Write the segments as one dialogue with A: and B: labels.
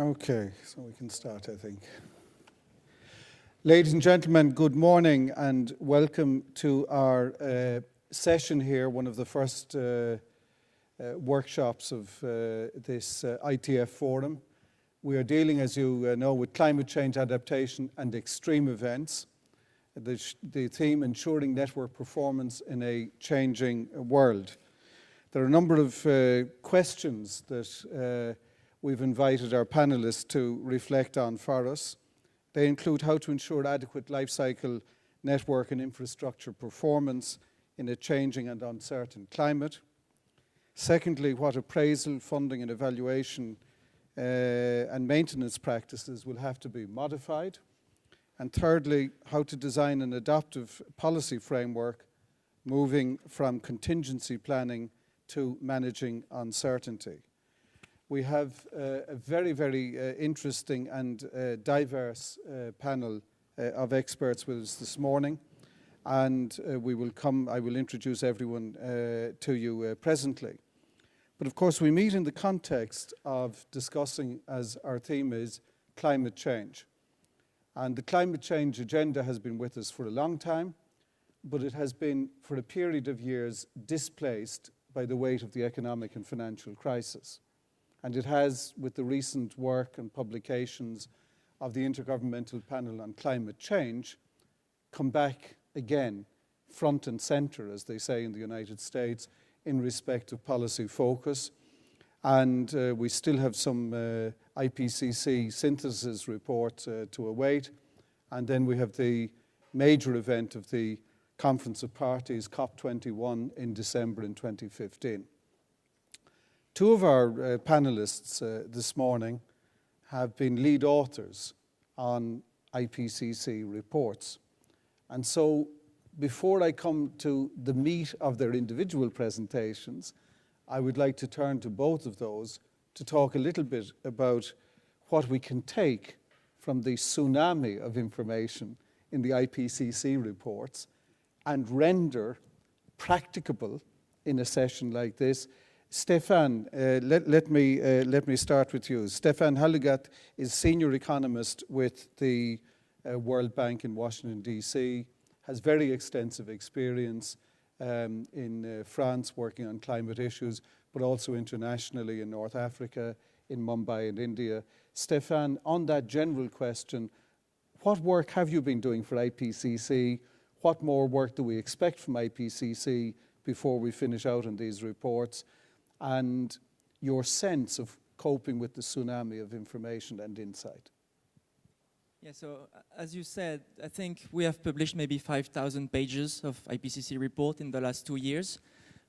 A: Okay, so we can start, I think. Ladies and gentlemen, good morning and welcome to our session here, one of the first workshops of this ITF forum. We are dealing, as you know, with climate change adaptation and extreme events. The theme, ensuring network performance in a changing world. There are a number of questions that we've invited our panelists to reflect on for us. They include how to ensure adequate life cycle network and infrastructure performance in a changing and uncertain climate. Secondly, what appraisal, funding and evaluation and maintenance practices will have to be modified. And thirdly, how to design an adaptive policy framework moving from contingency planning to managing uncertainty. We have a very, very interesting and diverse panel of experts with us this morning, and I will introduce everyone to you presently. But of course, we meet in the context of discussing, as our theme is, climate change. And the climate change agenda has been with us for a long time, but it has been, for a period of years, displaced by the weight of the economic and financial crisis. And it has, with the recent work and publications of the Intergovernmental Panel on Climate Change, come back again, front and center, as they say in the United States, in respect of policy focus. And we still have some Ipcc synthesis report to await. And then we have the major event of the Conference of Parties, COP21, in December in 2015. Two of our panelists this morning have been lead authors on Ipcc reports. And so before I come to the meat of their individual presentations, I would like to turn to both of those to talk a little bit about what we can take from the tsunami of information in the Ipcc reports and render practicable in a session like this. Stefan, let me start with you. Stefan Hallegatt is senior economist with the World Bank in Washington, D.C., has very extensive experience in France working on climate issues, but also internationally in North Africa, in Mumbai and India. Stefan, on that general question, what work have you been doing for Ipcc? What more work do we expect from Ipcc before we finish out on these reports? And your sense of coping with the tsunami of information and insight.
B: Yeah, so as you said, I think we have published maybe 5,000 pages of Ipcc report in the last 2 years.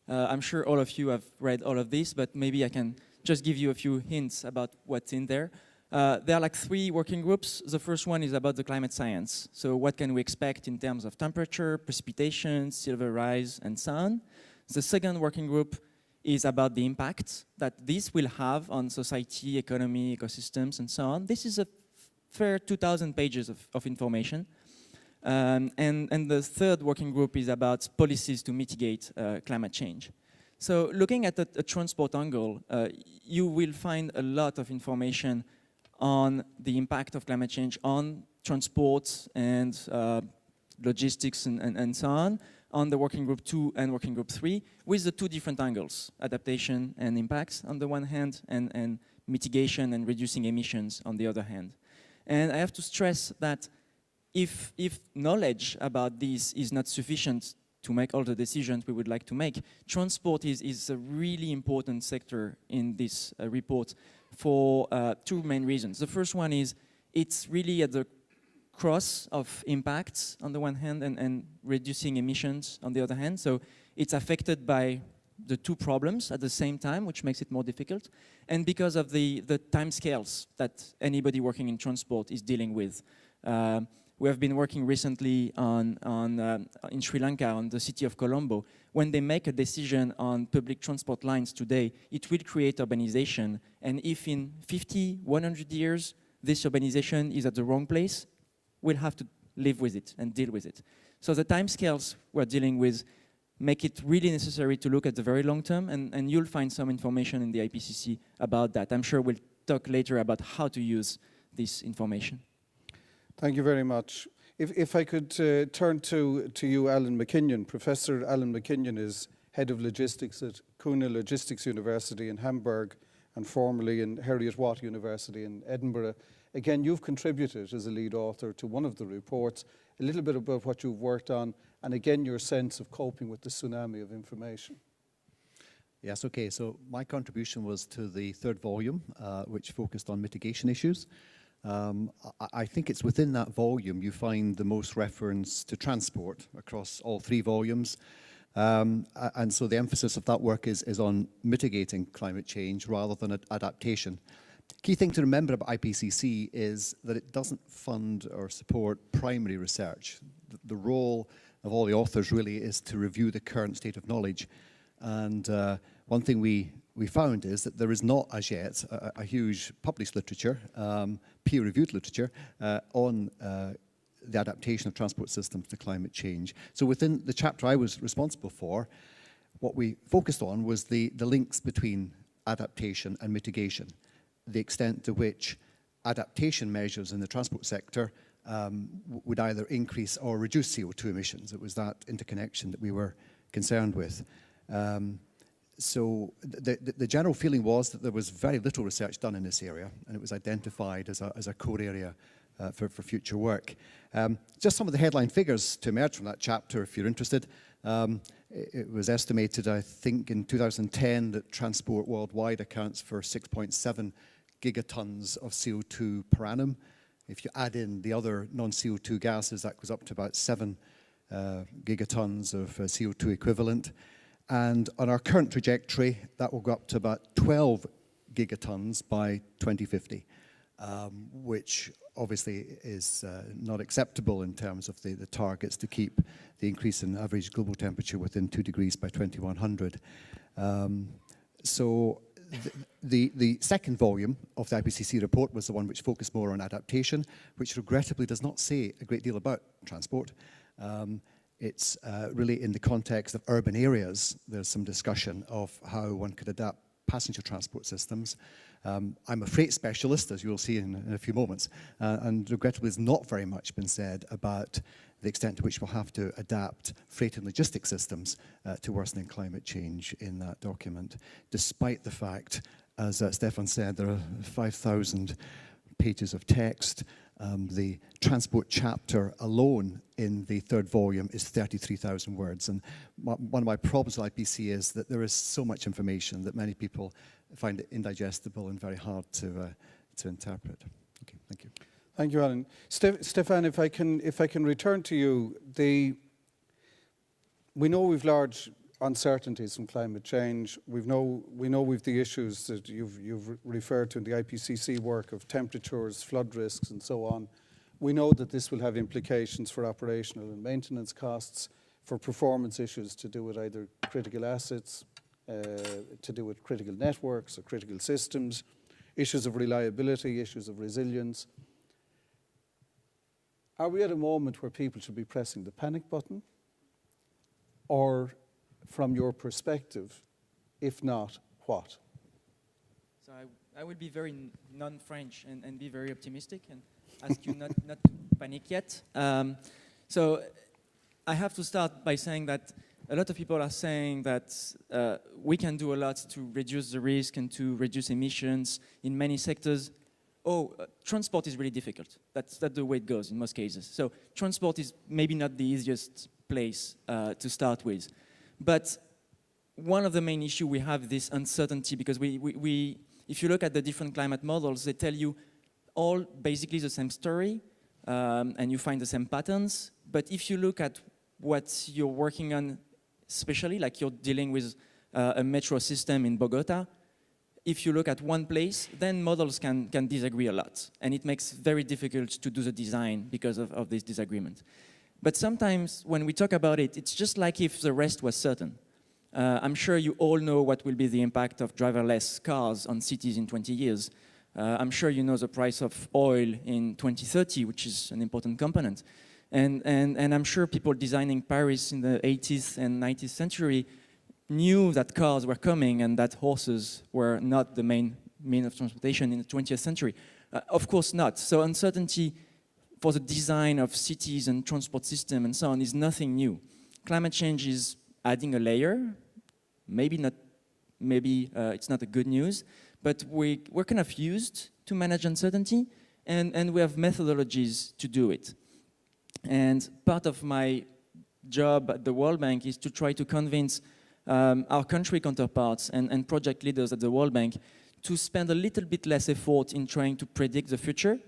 B: I'm sure all of you have read all of this, but maybe I can just give you a few hints about what's in there. There are like 3 working groups. The first one is about the climate science. So what can we expect in terms of temperature, precipitation, sea level rise, and so on. The second working group is about the impact that this will have on society, economy, ecosystems, and so on. This is a fair 2,000 pages of information. And the third working group is about policies to mitigate climate change. So looking at a transport angle, you will find a lot of information on the impact of climate change on transport and logistics and so on the working group 2 and working group 3, with the 2 different angles, adaptation and impacts on the one hand, and mitigation and reducing emissions on the other hand. And I have to stress that if knowledge about this is not sufficient to make all the decisions we would like to make, transport is a really important sector in this report for 2 main reasons. The first one is it's really at the cross of impacts on the one hand and reducing emissions on the other hand. So it's affected by the 2 problems at the same time, which makes it more difficult. And because of the timescales that anybody working in transport is dealing with. We have been working recently in Sri Lanka on the city of Colombo. When they make a decision on public transport lines today, it will create urbanization. And if in 50, 100 years, this urbanization is at the wrong place, we'll have to live with it and deal with it. So the timescales we're dealing with make it really necessary to look at the very long term, and you'll find some information in the Ipcc about that. I'm sure we'll talk later about how to use this information.
A: Thank you very much. If I could turn to you, Alan McKinnon. Professor Alan McKinnon is Head of Logistics at Kuna Logistics University in Hamburg and formerly in Heriot-Watt University in Edinburgh. Again, you've contributed as a lead author to one of the reports, a little bit about what you've worked on, and again, your sense of coping with the tsunami of information.
C: Yes, okay, so my contribution was to the third volume, which focused on mitigation issues. I think it's within that volume you find the most reference to transport across all three volumes. And so the emphasis of that work is on mitigating climate change rather than adaptation. Key thing to remember about Ipcc is that it doesn't fund or support primary research. The role of all the authors really is to review the current state of knowledge. And one thing we found is that there is not as yet a huge published literature, peer-reviewed literature, on the adaptation of transport systems to climate change. So within the chapter I was responsible for, what we focused on was the links between adaptation and mitigation, the extent to which adaptation measures in the transport sector would either increase or reduce CO2 emissions. It was that interconnection that we were concerned with. So the general feeling was that there was very little research done in this area, and it was identified as a core area for future work. Just some of the headline figures to emerge from that chapter, if you're interested. It was estimated, I think, in 2010 that transport worldwide accounts for 6.7 gigatons of CO2 per annum. If you add in the other non-CO2 gases, that goes up to about 7 gigatons of CO2 equivalent. And on our current trajectory, that will go up to about 12 gigatons by 2050, which obviously is not acceptable in terms of the targets to keep the increase in average global temperature within 2 degrees by 2100. So the second volume of the Ipcc report was the one which focused more on adaptation, which regrettably does not say a great deal about transport. It's really in the context of urban areas. There's some discussion of how one could adapt passenger transport systems. I'm a freight specialist, as you'll see in a few moments, and regrettably there's not very much been said about the extent to which we'll have to adapt freight and logistics systems to worsening climate change in that document, despite the fact, as Stefan said, there are 5,000 pages of text. The transport chapter alone in the third volume is 33,000 words. And one of my problems with IPC is that there is so much information that many people find it indigestible and very hard to interpret. Okay, thank you.
A: Thank you, Alan. Stefan, if I can return to you, we know we've large uncertainties from climate change. We know we've the issues that you've referred to in the IPCC work of temperatures, flood risks, and so on. We know that this will have implications for operational and maintenance costs, for performance issues to do with either critical assets, to do with critical networks or critical systems, issues of reliability, issues of resilience. Are we at a moment where people should be pressing the panic button? Or, from your perspective, if not, what?
B: So I will be very non-French and be very optimistic and ask you not to panic yet. So I have to start by saying that a lot of people are saying that we can do a lot to reduce the risk and to reduce emissions in many sectors. Transport is really difficult. That's the way it goes in most cases. So transport is maybe not the easiest place to start with. But one of the main issues we have is this uncertainty, because if you look at the different climate models, they tell you all basically the same story, and you find the same patterns. But if you look at what you're working on, especially like you're dealing with a metro system in Bogota, if you look at one place, then models can disagree a lot. And it makes it very difficult to do the design because of this disagreement. But sometimes when we talk about it, it's just like if the rest was certain. I'm sure you all know what will be the impact of driverless cars on cities in 20 years. I'm sure you know the price of oil in 2030, which is an important component. And I'm sure people designing Paris in the 80th and 90th century knew that cars were coming and that horses were not the main mean of transportation in the 20th century? Of course not. So uncertainty for the design of cities and transport system and so on is nothing new. Climate change is adding a layer. Maybe it's not a good news, but we're kind of used to manage uncertainty, and we have methodologies to do it. And part of my job at the World Bank is to try to convince our country counterparts and project leaders at the World Bank to spend a little bit less effort in trying to predict the future,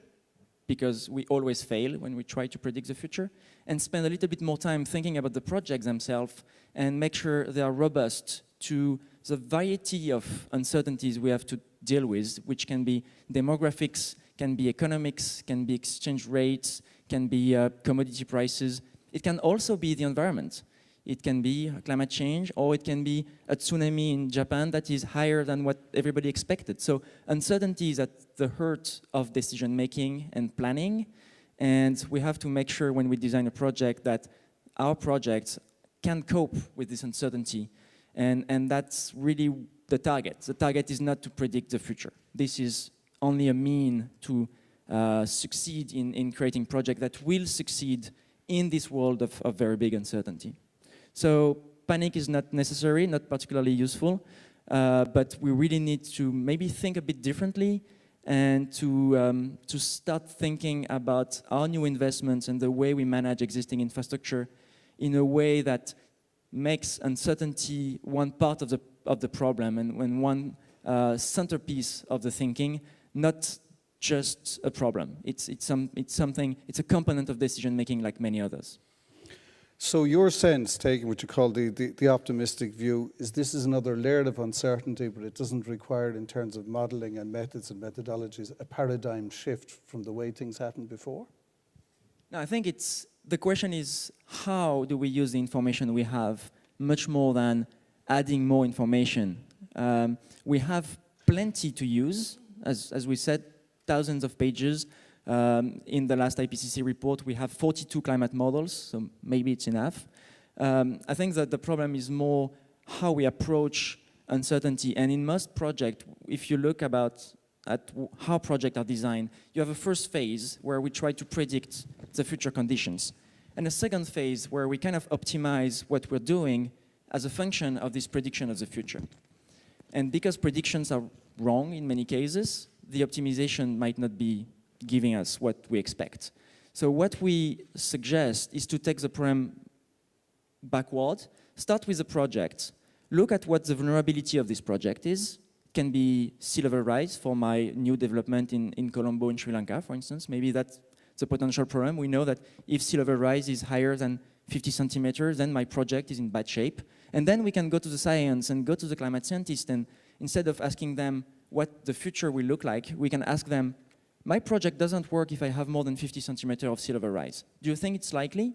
B: because we always fail when we try to predict the future, and spend a little bit more time thinking about the projects themselves and make sure they are robust to the variety of uncertainties we have to deal with, which can be demographics, can be economics, can be exchange rates, can be commodity prices. It can also be the environment. It can be climate change, or it can be a tsunami in Japan that is higher than what everybody expected. So uncertainty is at the heart of decision making and planning, and we have to make sure when we design a project that our projects can cope with this uncertainty, and that's really the target. The target is not to predict the future. This is only a mean to succeed in creating projects that will succeed in this world of very big uncertainty. So panic is not necessary, not particularly useful, but we really need to maybe think a bit differently and to start thinking about our new investments and the way we manage existing infrastructure in a way that makes uncertainty one part of the problem and one centerpiece of the thinking, not just a problem. It's a component of decision making like many others.
A: So your sense, taking what you call the optimistic view, is this is another layer of uncertainty, but it doesn't require, in terms of modelling and methods and methodologies, a paradigm shift from the way things happened before?
B: No, I think the question is, how do we use the information we have much more than adding more information? We have plenty to use, as we said, thousands of pages. In the last Ipcc report, we have 42 climate models, so maybe it's enough. I think that the problem is more how we approach uncertainty. And in most projects, if you look at how projects are designed, you have a first phase where we try to predict the future conditions, and a second phase where we kind of optimize what we're doing as a function of this prediction of the future. And because predictions are wrong in many cases, the optimization might not be giving us what we expect. So what we suggest is to take the problem backward, start with the project, look at what the vulnerability of this project is. Can be sea level rise for my new development in Colombo in Sri Lanka, for instance. Maybe that's the potential problem. We know that if sea level rise is higher than 50 centimeters, then my project is in bad shape. And then we can go to the science and go to the climate scientists, and instead of asking them what the future will look like, we can ask them, my project doesn't work if I have more than 50 centimeters of sea level rise. Do you think it's likely?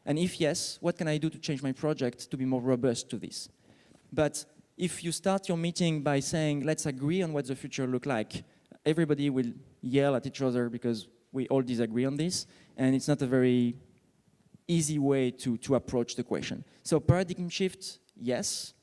B: And if yes, what can I do to change my project to be more robust to this? But if you start your meeting by saying, let's agree on what the future look like, everybody will yell at each other because we all disagree on this, and it's not a very easy way to approach the question. So paradigm shift, yes.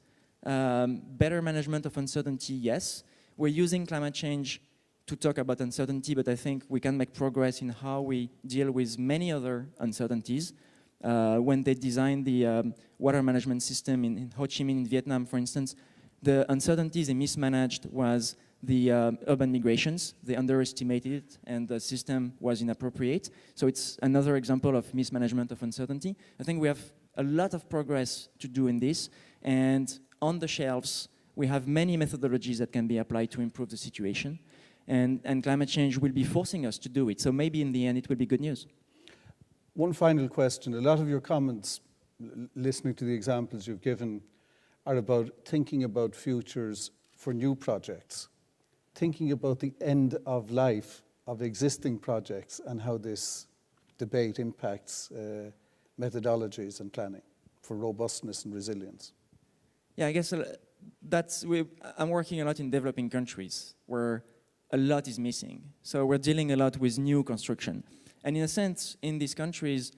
B: Better management of uncertainty, yes. We're using climate change to talk about uncertainty, but I think we can make progress in how we deal with many other uncertainties. When they designed the water management system in Ho Chi Minh in Vietnam, for instance, the uncertainties they mismanaged was the urban migrations. They underestimated it, and the system was inappropriate. So it's another example of mismanagement of uncertainty. I think we have a lot of progress to do in this, and on the shelves, we have many methodologies that can be applied to improve the situation. And climate change will be forcing us to do it. So maybe in the end, it will be good news.
A: One final question. A lot of your comments, listening to the examples you've given, are about thinking about futures for new projects, thinking about the end of life of existing projects and how this debate impacts methodologies and planning for robustness and resilience.
B: Yeah, I guess I'm working a lot in developing countries where a lot is missing. So we're dealing a lot with new construction. And in a sense, in these countries,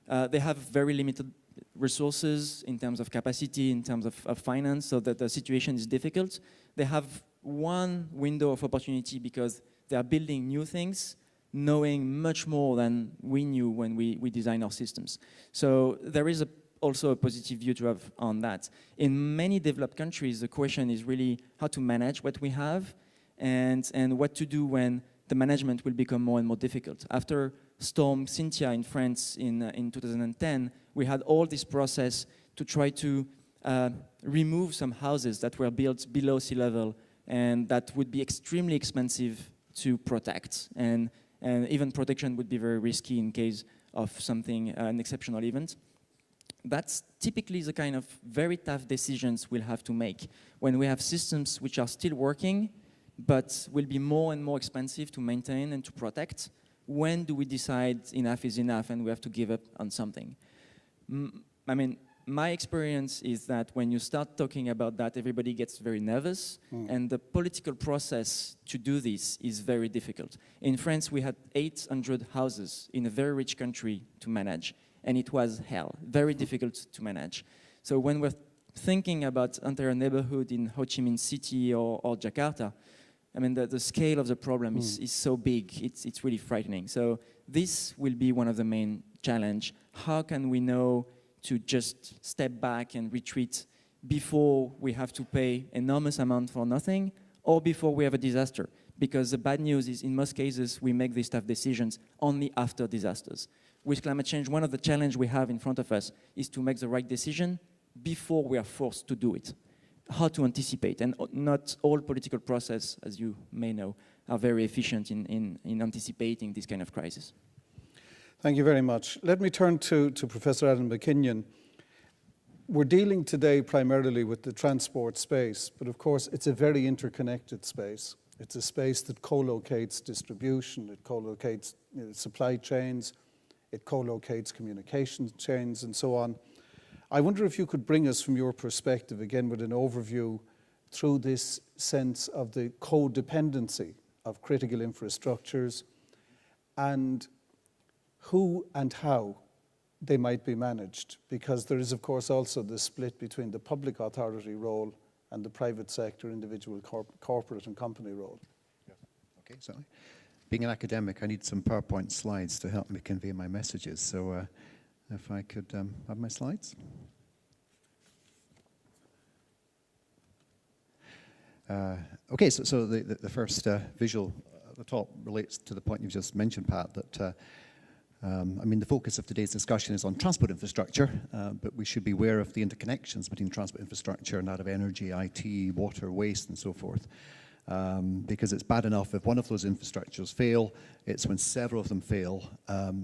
B: they have very limited resources in terms of capacity, in terms of finance, so that the situation is difficult. They have one window of opportunity because they are building new things, knowing much more than we knew when we designed our systems. So there is also a positive view to have on that. In many developed countries, the question is really how to manage what we have and what to do when the management will become more and more difficult. After Storm Cynthia in France in 2010, we had all this process to try to remove some houses that were built below sea level and that would be extremely expensive to protect. And even protection would be very risky in case of something, an exceptional event. That's typically the kind of very tough decisions we'll have to make when we have systems which are still working, but will be more and more expensive to maintain and to protect. When do we decide enough is enough and we have to give up on something? I mean, my experience is that when you start talking about that, everybody gets very nervous, and the political process to do this is very difficult. In France, we had 800 houses in a very rich country to manage, and it was hell, very difficult to manage. So when we're thinking about entire neighborhood in Ho Chi Minh City or Jakarta, I mean, the scale of the problem is so big, it's really frightening. So this will be one of the main challenge. How can we know to just step back and retreat before we have to pay enormous amount for nothing or before we have a disaster? Because the bad news is in most cases, we make these tough decisions only after disasters. With climate change, one of the challenges we have in front of us is to make the right decision before we are forced to do it. How to anticipate, and not all political process, as you may know, are very efficient in anticipating this kind of crisis.
A: Thank you very much. Let me turn to Professor Adam McKinnon. We're dealing today primarily with the transport space, but of course it's a very interconnected space. It's a space that co-locates distribution, it co-locates supply chains, it co-locates communication chains and so on. I wonder if you could bring us from your perspective, again with an overview, through this sense of the codependency of critical infrastructures and who and how they might be managed, because there is of course also the split between the public authority role and the private sector, individual corporate and company role.
C: Yeah. Okay, so being an academic, I need some PowerPoint slides to help me convey my messages. So if I could have my slides. Okay, so the first visual at the top relates to the point you've just mentioned, Pat, that I mean, the focus of today's discussion is on transport infrastructure, but we should be aware of the interconnections between transport infrastructure and that of energy, IT, water, waste, and so forth. Because it's bad enough if one of those infrastructures fail, it's when several of them fail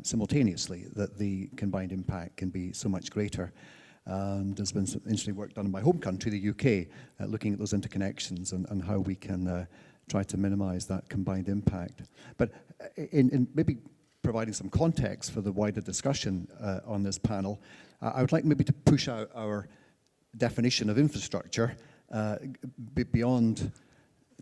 C: simultaneously that the combined impact can be so much greater. And there's been some interesting work done in my home country, the UK, looking at those interconnections and how we can try to minimize that combined impact. But in maybe providing some context for the wider discussion on this panel, I would like maybe to push out our definition of infrastructure beyond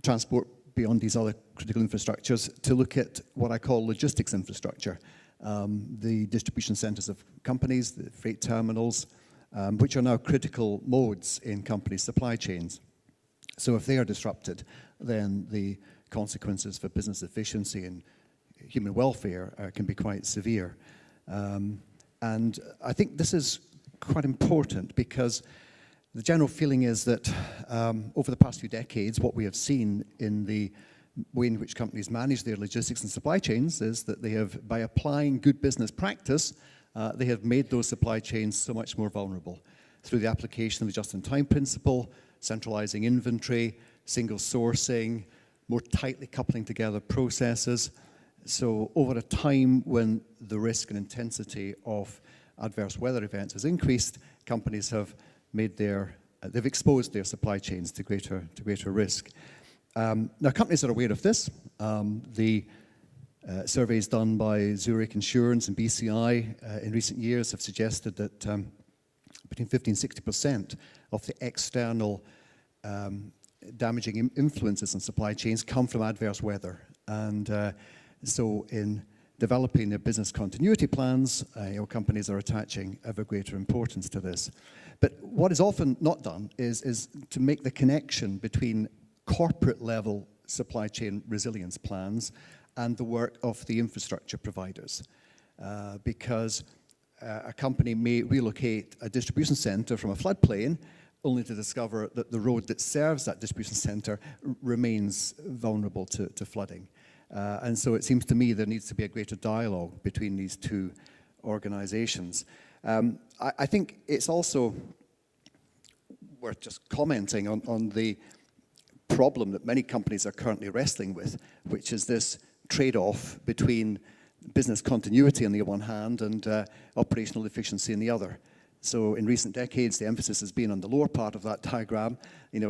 C: transport, beyond these other critical infrastructures, to look at what I call logistics infrastructure. The distribution centers of companies, the freight terminals, which are now critical modes in companies' supply chains. So if they are disrupted, then the consequences for business efficiency and human welfare can be quite severe. And I think this is quite important because the general feeling is that over the past few decades, what we have seen in the way in which companies manage their logistics and supply chains is that they have, by applying good business practice, they have made those supply chains so much more vulnerable through the application of the just-in-time principle, centralizing inventory, single sourcing, more tightly coupling together processes. So over a time when the risk and intensity of adverse weather events has increased, companies have made they've exposed their supply chains to greater risk. Now, companies are aware of this. The surveys done by Zurich Insurance and BCI in recent years have suggested that between 50 and 60% of the external damaging influences on supply chains come from adverse weather. And so in developing their business continuity plans, companies are attaching ever greater importance to this. But what is often not done is to make the connection between corporate level supply chain resilience plans and the work of the infrastructure providers. Because a company may relocate a distribution center from a floodplain only to discover that the road that serves that distribution center remains vulnerable to flooding. And so it seems to me there needs to be a greater dialogue between these two organizations. I think it's also worth just commenting on the problem that many companies are currently wrestling with, which is this trade-off between business continuity on the one hand and operational efficiency on the other. So in recent decades, the emphasis has been on the lower part of that diagram,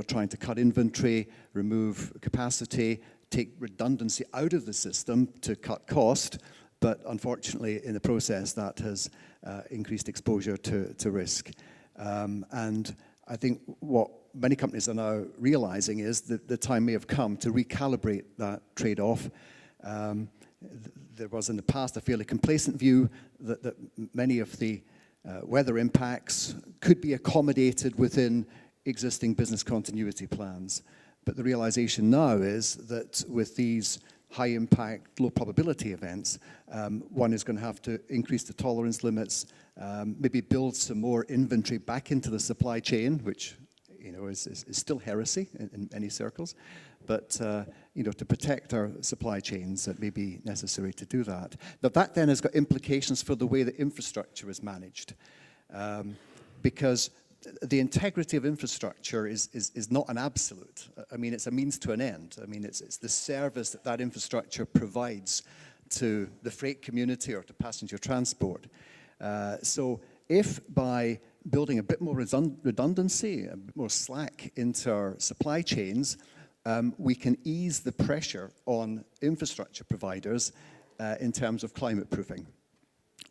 C: trying to cut inventory, remove capacity, take redundancy out of the system to cut cost, but unfortunately in the process that has increased exposure to risk. And I think what many companies are now realizing is that the time may have come to recalibrate that trade-off. There was in the past a fairly complacent view that many of the weather impacts could be accommodated within existing business continuity plans. But the realization now is that with these high impact, low probability events, one is going to have to increase the tolerance limits, maybe build some more inventory back into the supply chain, which is still heresy in many circles. But to protect our supply chains, it may be necessary to do that. Now that then has got implications for the way that infrastructure is managed. Because the integrity of infrastructure is not an absolute. I mean, it's a means to an end. I mean, it's the service that infrastructure provides to the freight community or to passenger transport. So if by building a bit more redundancy, a bit more slack into our supply chains, we can ease the pressure on infrastructure providers in terms of climate proofing.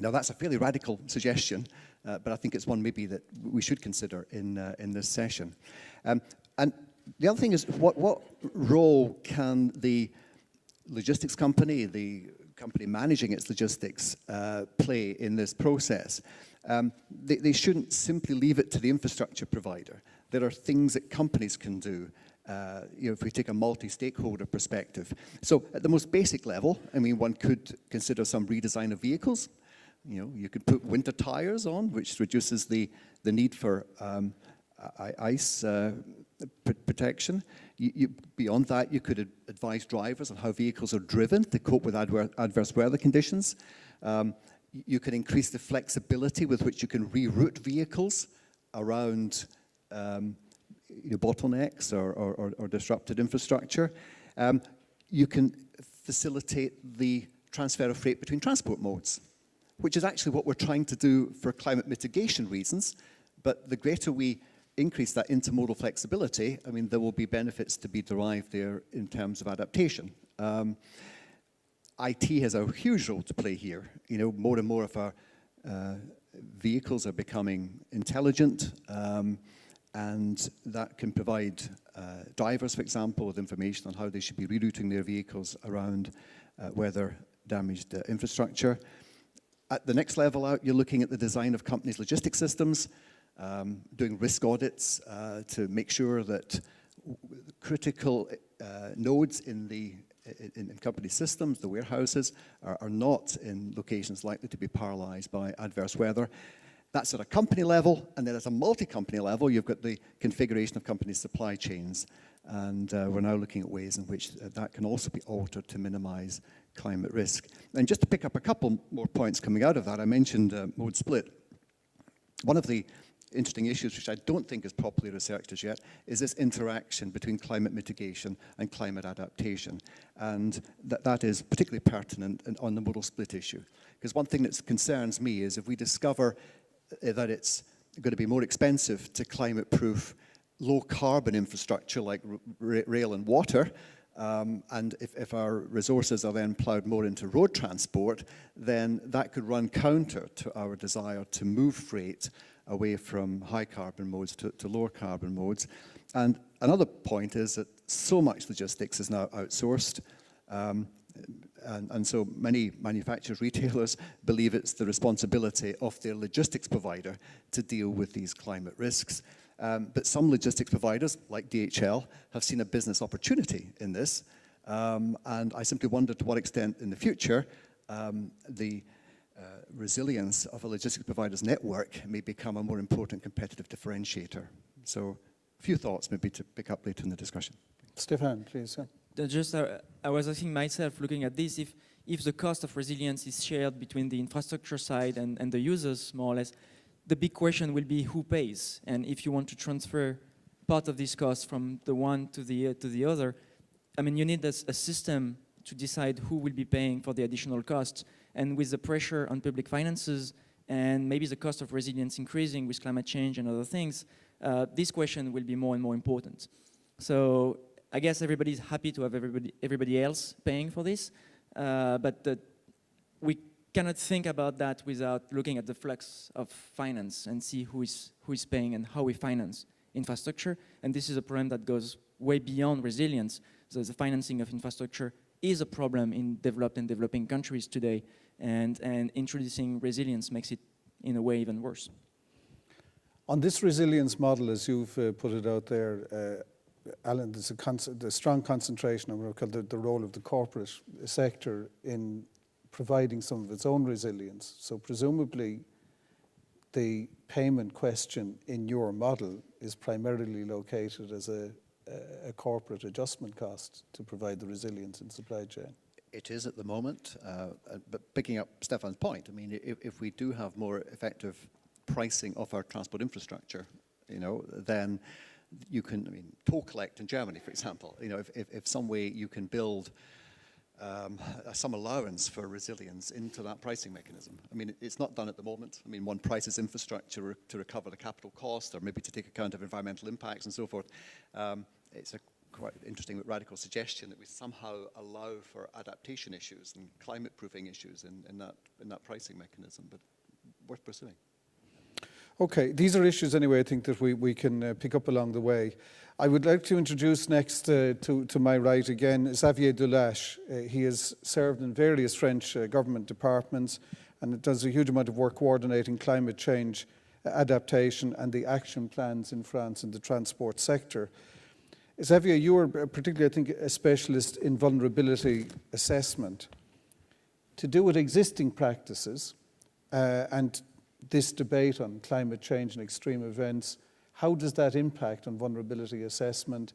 C: Now that's a fairly radical suggestion, but I think it's one maybe that we should consider in this session. And the other thing is, what role can the logistics company, the company managing its logistics, play in this process? They shouldn't simply leave it to the infrastructure provider. There are things that companies can do. If we take a multi-stakeholder perspective. So at the most basic level, I mean, one could consider some redesign of vehicles. You could put winter tires on, which reduces the need for ice protection. Beyond that, you could advise drivers on how vehicles are driven to cope with adverse weather conditions. You can increase the flexibility with which you can reroute vehicles around bottlenecks or disrupted infrastructure. You can facilitate the transfer of freight between transport modes, which is actually what we're trying to do for climate mitigation reasons. But the greater we increase that intermodal flexibility, I mean, there will be benefits to be derived there in terms of adaptation. IT has a huge role to play here. More and more of our vehicles are becoming intelligent, and that can provide drivers, for example, with information on how they should be rerouting their vehicles around weather-damaged infrastructure. At the next level out, you're looking at the design of companies' logistics systems, doing risk audits to make sure that critical nodes in company systems, the warehouses, are not in locations likely to be paralyzed by adverse weather. That's at a company level, and then at a multi-company level, you've got the configuration of companies' supply chains. And we're now looking at ways in which that can also be altered to minimize climate risk. And just to pick up a couple more points coming out of that, I mentioned mode split. One of the interesting issues, which I don't think is properly researched as yet, is this interaction between climate mitigation and climate adaptation. And that is particularly pertinent on the modal split issue. Because one thing that concerns me is if we discover that it's going to be more expensive to climate-proof low-carbon infrastructure like rail and water, and if our resources are then plowed more into road transport, then that could run counter to our desire to move freight away from high carbon modes to lower carbon modes. And another point is that so much logistics is now outsourced. And so many manufacturers, retailers believe it's the responsibility of their logistics provider to deal with these climate risks. But some logistics providers, like DHL, have seen a business opportunity in this. And I simply wonder to what extent in the future the resilience of a logistics provider's network may become a more important competitive differentiator. So a few thoughts maybe to pick up later in the discussion.
A: Stefan, please.
B: I was asking myself, looking at this, if the cost of resilience is shared between the infrastructure side and the users, more or less, the big question will be who pays. And if you want to transfer part of this cost from the one to the other, I mean, you need a system to decide who will be paying for the additional costs. And with the pressure on public finances and maybe the cost of resilience increasing with climate change and other things, this question will be more and more important. So I guess everybody's happy to have everybody else paying for this, but we cannot think about that without looking at the flux of finance and see who is paying and how we finance infrastructure. And this is a problem that goes way beyond resilience. So the financing of infrastructure is a problem in developed and developing countries today, and introducing resilience makes it, in a way, even worse.
A: On this resilience model, as you've put it out there, Alan, there's a strong concentration on what we call the role of the corporate sector in providing some of its own resilience. So presumably the payment question in your model is primarily located as a corporate adjustment cost to provide the resilience in supply chain.
C: It is at the moment, but picking up Stefan's point, I mean, if we do have more effective pricing of our transport infrastructure, you know, then you can, I mean, toll collect in Germany, for example, you know, if some way you can build some allowance for resilience into that pricing mechanism. I mean, it's not done at the moment. I mean, one prices infrastructure to recover the capital cost or maybe to take account of environmental impacts and so forth. It's a quite interesting radical suggestion that we somehow allow for adaptation issues and climate proofing issues in that pricing mechanism, but worth pursuing.
A: Okay, these are issues anyway I think that we can pick up along the way. I would like to introduce next to my right again Xavier De Leche. He has served in various French government departments and does a huge amount of work coordinating climate change adaptation and the action plans in France in the transport sector. Xavier, you are particularly, I think, a specialist in vulnerability assessment. To do with existing practices and this debate on climate change and extreme events, how does that impact on vulnerability assessment,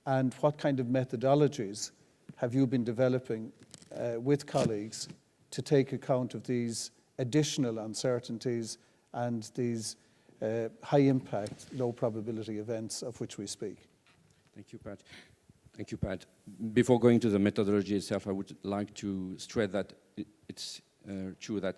A: and what kind of methodologies have you been developing with colleagues to take account of these additional uncertainties and these high impact, low probability events of which we speak?
D: Thank you, Pat. Thank you, Pat. Before going to the methodology itself, I would like to stress that it's true that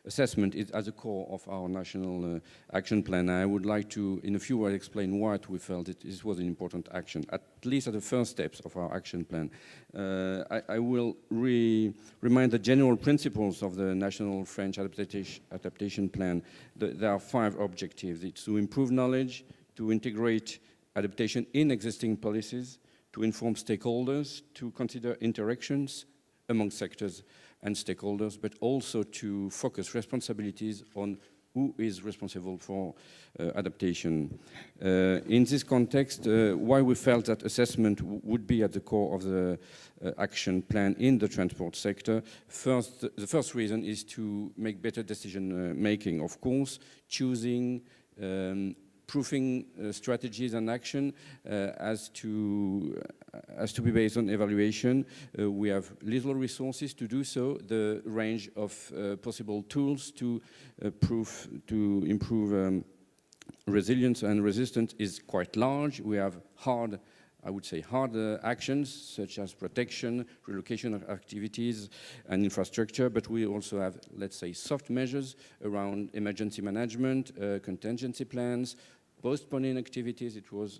D: assessment is at the core of our national action plan. I would like to, in a few words, explain why we felt this was an important action, at least at the first steps of our action plan. I will remind the general principles of the National French Adaptation Plan. There are 5 objectives. It's to improve knowledge, to integrate adaptation in existing policies, to inform stakeholders, to consider interactions among sectors and stakeholders, but also to focus responsibilities on who is responsible for adaptation. In this context, why we felt that assessment would be at the core of the action plan in the transport sector. First, the first reason is to make better decision making. Of course, choosing proofing strategies and action as to be based on evaluation. We have little resources to do so. The range of possible tools to improve resilience and resistance is quite large. We have hard actions such as protection, relocation of activities and infrastructure, but we also have, let's say, soft measures around emergency management, contingency plans, postponing activities. It was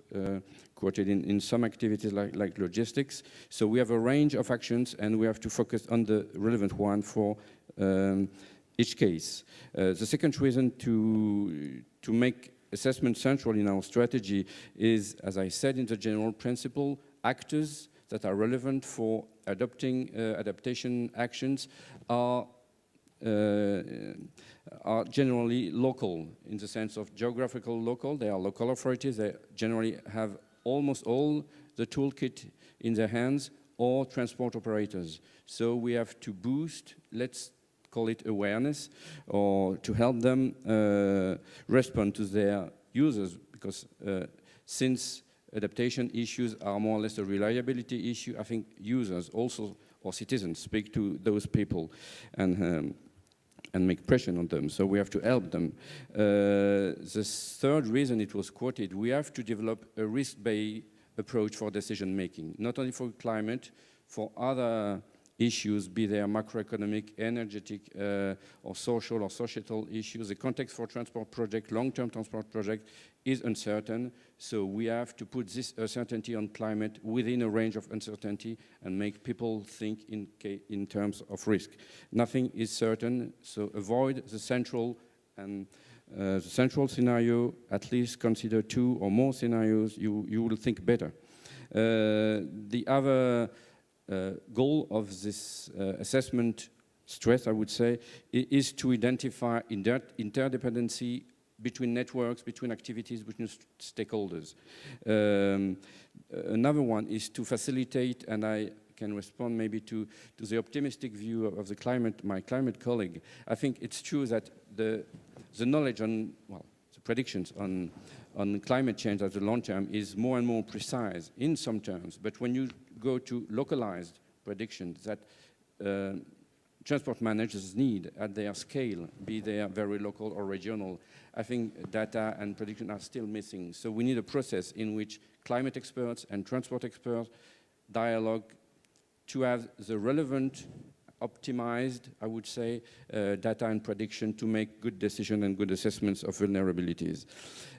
D: quoted in some activities like logistics. So we have a range of actions and we have to focus on the relevant one for each case. The second reason to make assessment central in our strategy is, as I said in the general principle, actors that are relevant for adopting adaptation actions are generally local, in the sense of geographical local. They are local authorities. They generally have almost all the toolkit in their hands, or transport operators. So we have to boost, let's call it awareness, or to help them respond to their users, because since adaptation issues are more or less a reliability issue, I think users also, or citizens, speak to those people and make pressure on them. So we have to help them. The third reason it was quoted, we have to develop a risk-based approach for decision making, not only for climate, for other issues, be they macroeconomic, energetic, or social or societal issues. The context for transport project, long-term transport project, is uncertain. So we have to put this uncertainty on climate within a range of uncertainty and make people think in terms of risk. Nothing is certain, so avoid the central and the central scenario. At least consider 2 or more scenarios. You will think better. The other goal of this assessment stress, I would say, is to identify interdependency between networks, between activities, between stakeholders. Another one is to facilitate, and I can respond maybe to the optimistic view of the climate, my climate colleague. I think it's true that the knowledge on, well, the predictions on climate change as the long term is more and more precise in some terms, but when you go to localized predictions that transport managers need at their scale, be they very local or regional, I think data and prediction are still missing. So we need a process in which climate experts and transport experts dialogue to have the relevant, optimized, I would say, data and prediction to make good decisions and good assessments of vulnerabilities.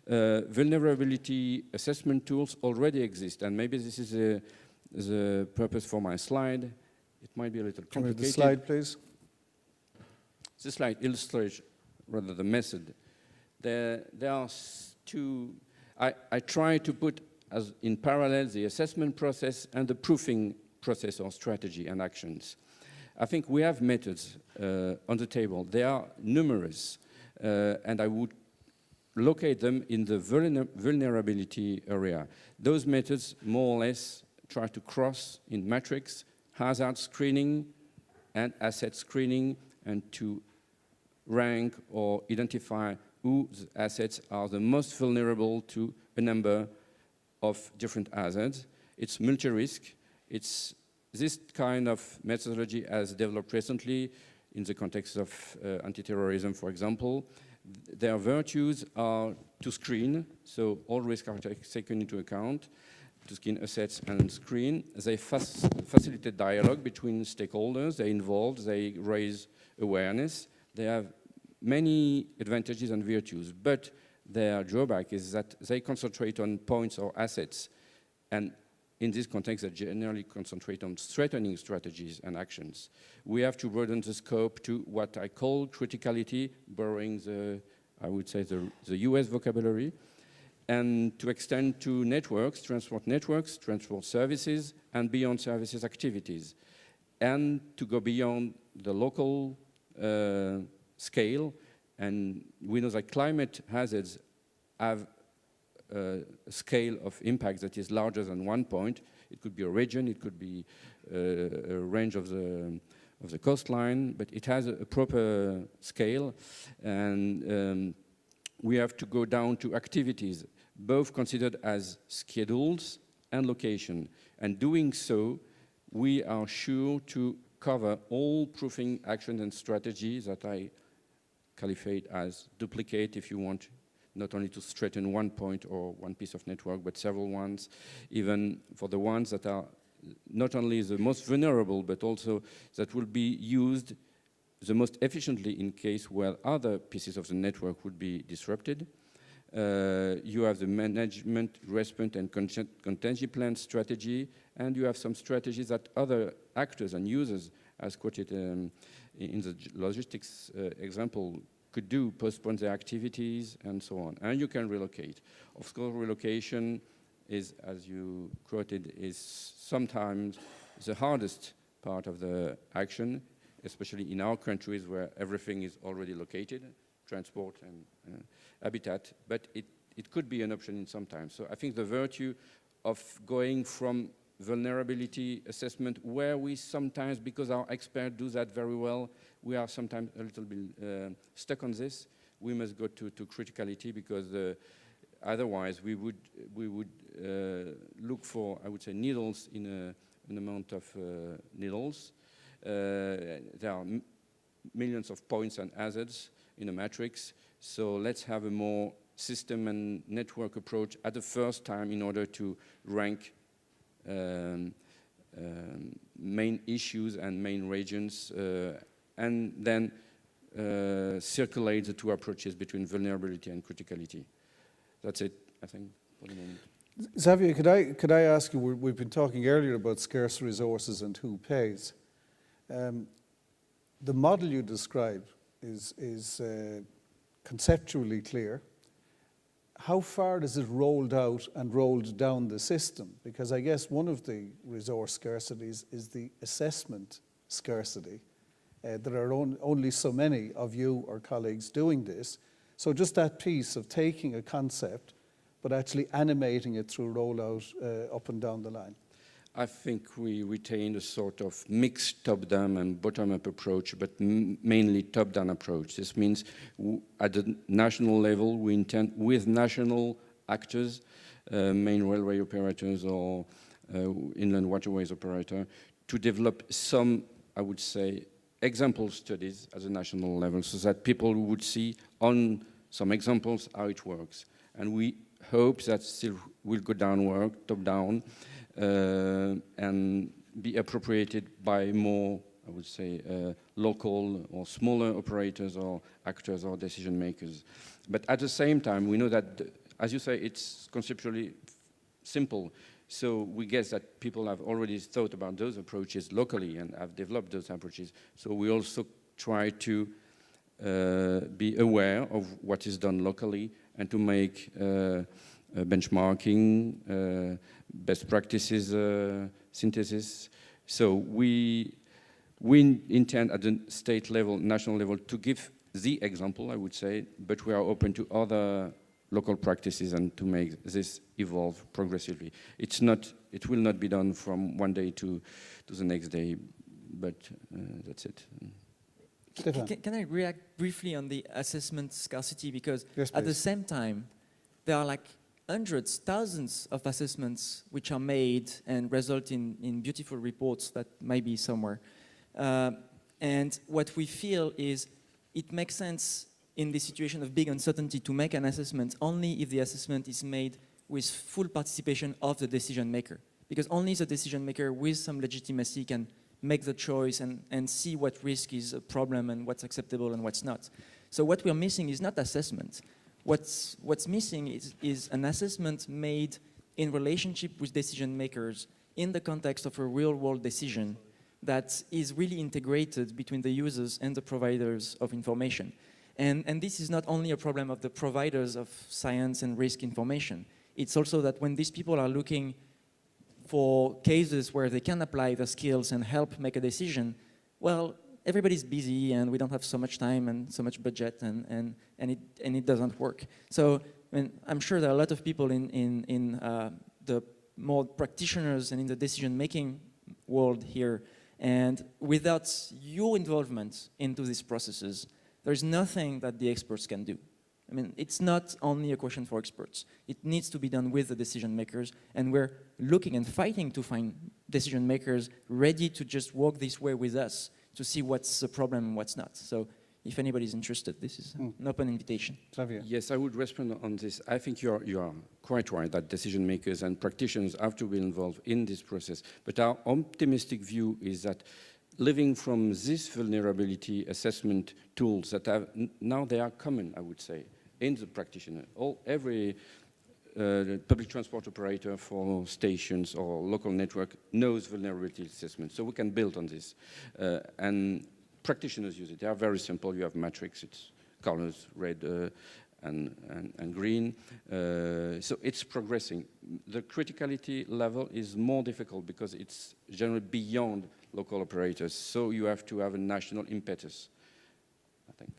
D: Vulnerability assessment tools already exist, and maybe this is the purpose for my slide. It might be a little complicated.
A: Can we have the slide, please?
D: This slide illustrates rather the method. There are two. I try to put as in parallel the assessment process and the proofing process or strategy and actions. I think we have methods on the table. They are numerous, and I would locate them in the vulnerability area. Those methods more or less try to cross in matrix hazard screening and asset screening, and to rank or identify whose assets are the most vulnerable to a number of different hazards. It's multi-risk. It's this kind of methodology has developed recently in the context of anti-terrorism, for example. Their virtues are to screen, so all risks are taken into account, to screen assets and screen. They facilitate dialogue between stakeholders. They involve, they raise awareness. They have many advantages and virtues, but their drawback is that they concentrate on points or assets, and in this context, they generally concentrate on threatening strategies and actions. We have to broaden the scope to what I call criticality, borrowing the, I would say, the US vocabulary, and to extend to networks, transport services, and beyond services activities, and to go beyond the local scale. And we know that climate hazards have a scale of impact that is larger than 1 point. It could be a region, it could be a range of the coastline, but it has a proper scale, and we have to go down to activities, both considered as schedules and location. And doing so, we are sure to cover all proofing actions and strategies that I qualify as duplicate, if you want, not only to straighten 1 point or one piece of network, but several ones, even for the ones that are not only the most vulnerable, but also that will be used the most efficiently in case where other pieces of the network would be disrupted. You have the management, response, and contingency plan strategy, and you have some strategies that other actors and users, as quoted in the logistics example, could do, postpone their activities, and so on. And you can relocate. Of course, relocation is, as you quoted, is sometimes the hardest part of the action, especially in our countries where everything is already located, transport and habitat, but it could be an option in some time. So I think the virtue of going from vulnerability assessment, where we sometimes, because our experts do that very well, we are sometimes a little bit stuck on this. We must go to criticality, because otherwise we would look for, I would say, needles in an amount of needles. There are millions of points and hazards in a matrix, so let's have a more system and network approach at the first time in order to rank main issues and main regions, and then circulate the two approaches between vulnerability and criticality. That's it, I think, for the moment.
A: Xavier, could I ask you, we've been talking earlier about scarce resources and who pays. The model you describe is conceptually clear. How far does it rolled out and rolled down the system? Because I guess one of the resource scarcities is the assessment scarcity. There are only so many of you or colleagues doing this. So just that piece of taking a concept, but actually animating it through rollout up and down the line.
D: I think we retain a sort of mixed top-down and bottom-up approach, but mainly top-down approach. This means at the national level, we intend with national actors, main railway operators or inland waterways operator, to develop some, I would say, example studies at the national level, so that people would see on some examples how it works. And we hope that still will go downward, top-down, and be appropriated by more, I would say, local or smaller operators or actors or decision makers. But at the same time, we know that, as you say, it's conceptually simple. So we guess that people have already thought about those approaches locally and have developed those approaches. So we also try to be aware of what is done locally and to make benchmarking, best practices synthesis. So we intend at the state level, national level, to give the example, I would say, but we are open to other local practices and to make this evolve progressively. It will not be done from one day to the next day, but that's it.
B: Can I react briefly on the assessment scarcity? Because
A: yes,
B: at the same time, there are like hundreds, thousands of assessments which are made and result in beautiful reports that might be somewhere. And what we feel is it makes sense in the situation of big uncertainty to make an assessment only if the assessment is made with full participation of the decision maker. Because only the decision maker with some legitimacy can make the choice and see what risk is a problem and what's acceptable and what's not. So what we're missing is not assessment. What's missing is an assessment made in relationship with decision makers in the context of a real world decision that is really integrated between the users and the providers of information. And this is not only a problem of the providers of science and risk information. It's also that when these people are looking for cases where they can apply the skills and help make a decision, well, everybody's busy and we don't have so much time and so much budget and it doesn't work. So I mean, I'm sure there are a lot of people in the more practitioners and in the decision-making world here, and without your involvement into these processes, there's nothing that the experts can do. I mean, it's not only a question for experts. It needs to be done with the decision makers, and we're looking and fighting to find decision makers ready to just walk this way with us to see what's the problem and what's not. So if anybody's interested, this is an open invitation.
A: Xavier.
D: Yes, I would respond on this. I think you are quite right that decision makers and practitioners have to be involved in this process. But our optimistic view is that living from this vulnerability assessment tools that have, now they are common, I would say, in the practitioner. Every public transport operator for stations or local network knows vulnerability assessment, so we can build on this. And practitioners use it. They are very simple. You have matrix, it's colors, red, and green. So it's progressing. The criticality level is more difficult because it's generally beyond local operators. So you have to have a national impetus, I think.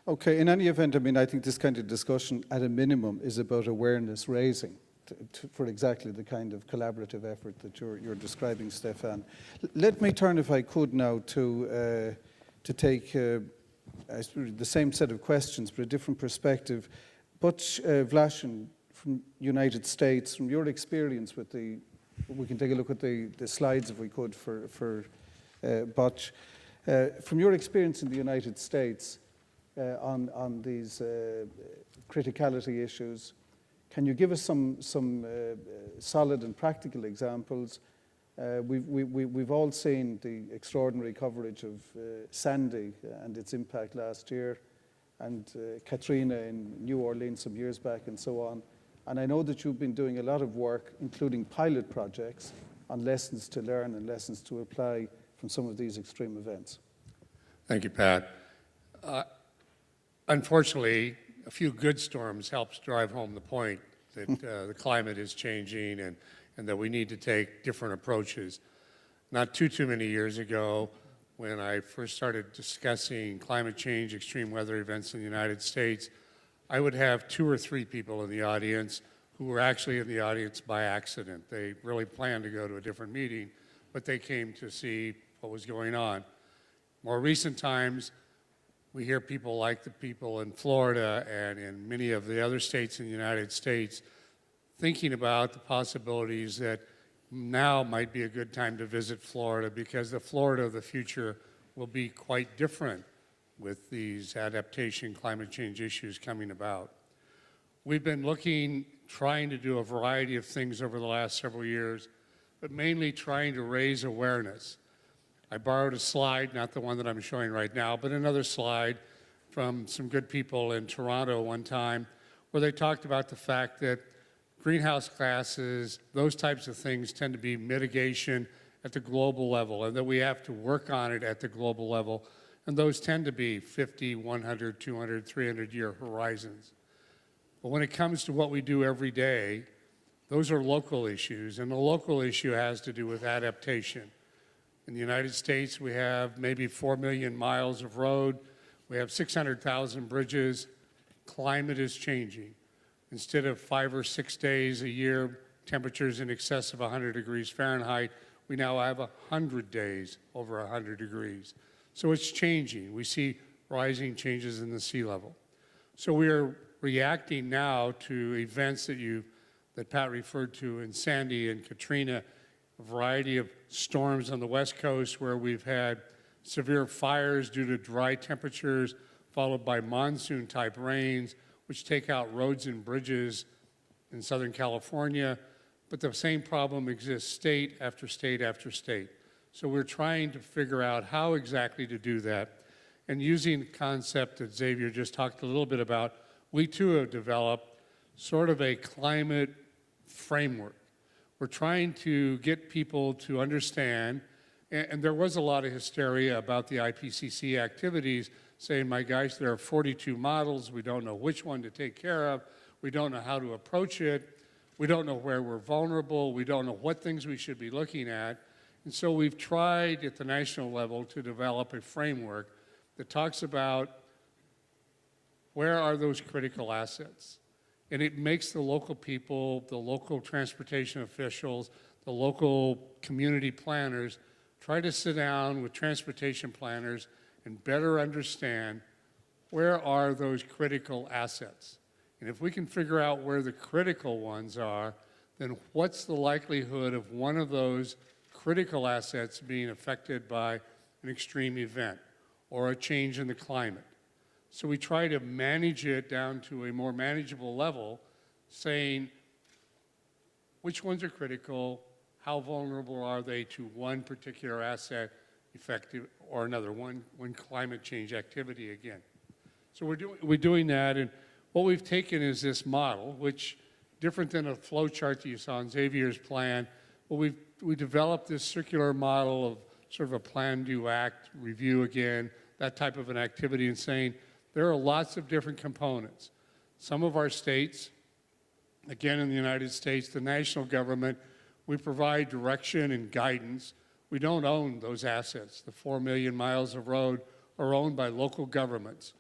A: Okay, in any event, I mean, I think this kind of discussion at a minimum is about awareness raising for exactly the kind of collaborative effort that you're describing, Stefan. Let me turn, if I could now, to take the same set of questions, but a different perspective. But Vlašin, from United States, from your experience with we can take a look at the slides if we could for Butch. From your experience in the United States on these criticality issues, can you give us some solid and practical examples? We've all seen the extraordinary coverage of Sandy and its impact last year, and Katrina in New Orleans some years back, and so on. And I know that you've been doing a lot of work, including pilot projects, on lessons to learn and lessons to apply from some of these extreme events.
E: Thank you, Pat. Unfortunately, a few good storms helps drive home the point that the climate is changing and that we need to take different approaches. Not too many years ago, when I first started discussing climate change, extreme weather events in the United States, I would have 2 or 3 people in the audience who were actually in the audience by accident. They really planned to go to a different meeting, but they came to see what was going on. More recent times, we hear people like the people in Florida and in many of the other states in the United States thinking about the possibilities that now might be a good time to visit Florida, because the Florida of the future will be quite different with these adaptation climate change issues coming about. We've been trying to do a variety of things over the last several years, but mainly trying to raise awareness. I borrowed a slide, not the one that I'm showing right now, but another slide from some good people in Toronto one time, where they talked about the fact that greenhouse gases, those types of things tend to be mitigation at the global level, and that we have to work on it at the global level. And those tend to be 50, 100, 200, 300-year horizons. But when it comes to what we do every day, those are local issues, and the local issue has to do with adaptation. In the United States, we have maybe 4 million miles of road. We have 600,000 bridges. Climate is changing. Instead of 5 or 6 days a year, temperatures in excess of 100 degrees Fahrenheit, we now have 100 days over 100 degrees. So it's changing. We see rising changes in the sea level. So we are reacting now to events that Pat referred to in Sandy and Katrina, a variety of storms on the West Coast where we've had severe fires due to dry temperatures, followed by monsoon-type rains, which take out roads and bridges in Southern California. But the same problem exists state after state after state. So we're trying to figure out how exactly to do that. And using the concept that Xavier just talked a little bit about, we too have developed sort of a climate framework. We're trying to get people to understand, and there was a lot of hysteria about the Ipcc activities, saying, my gosh, there are 42 models, we don't know which one to take care of, we don't know how to approach it, we don't know where we're vulnerable, we don't know what things we should be looking at. And so we've tried at the national level to develop a framework that talks about where are those critical assets. And it makes the local people, the local transportation officials, the local community planners try to sit down with transportation planners and better understand where are those critical assets. And if we can figure out where the critical ones are, then what's the likelihood of one of those critical assets being affected by an extreme event or a change in the climate? So we try to manage it down to a more manageable level, saying which ones are critical, how vulnerable are they to one particular asset effective or another, one climate change activity again. So we're doing that, and what we've taken is this model, which different than a flow chart that you saw in Xavier's plan, but we developed this circular model of sort of a plan, do, act, review again, that type of an activity, and saying There are lots of different components. Some of our states, again in the United States, the national government, we provide direction and guidance. We don't own those assets. The 4 million miles of road are owned by local governments.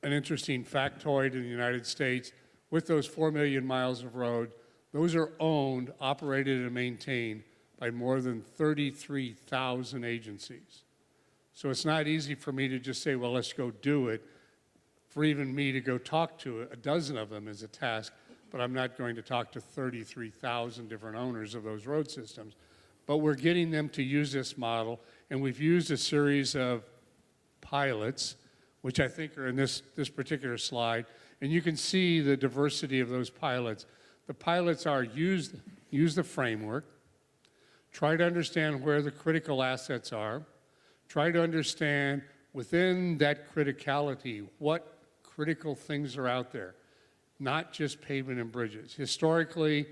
E: An interesting factoid in the United States, with those 4 million miles of road, those are owned, operated, and maintained by more than 33,000 agencies. So it's not easy for me to just say, well, let's go do it. For even me to go talk to a dozen of them is a task, but I'm not going to talk to 33,000 different owners of those road systems. But we're getting them to use this model, and we've used a series of pilots, which I think are in this particular slide, and you can see the diversity of those pilots. The pilots are use the framework, try to understand where the critical assets are, try to understand within that criticality what critical things are out there, not just pavement and bridges. Historically,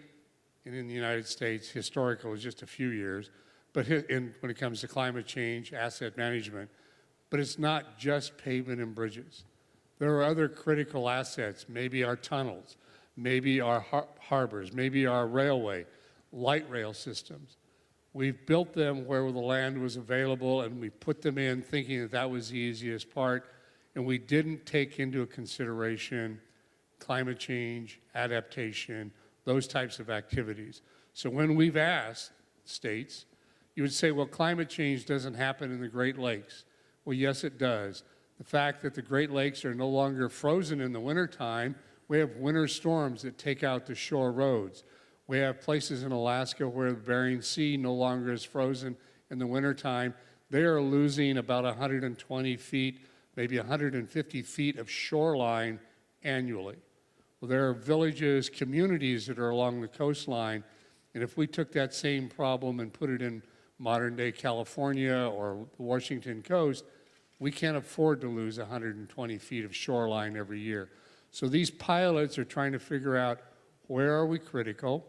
E: and in the United States, historical is just a few years, but when it comes to climate change, asset management, but it's not just pavement and bridges. There are other critical assets, maybe our tunnels, maybe our harbors, maybe our railway, light rail systems. We've built them where the land was available, and we put them in thinking that that was the easiest part, and we didn't take into consideration climate change, adaptation, those types of activities. So when we've asked states, you would say, well, climate change doesn't happen in the Great Lakes. Well, yes, it does. The fact that the Great Lakes are no longer frozen in the wintertime, we have winter storms that take out the shore roads. We have places in Alaska where the Bering Sea no longer is frozen in the wintertime. They are losing about 120 feet, maybe 150 feet of shoreline annually. Well, there are villages, communities that are along the coastline, and if we took that same problem and put it in modern-day California or the Washington coast, we can't afford to lose 120 feet of shoreline every year. So these pilots are trying to figure out where are we critical,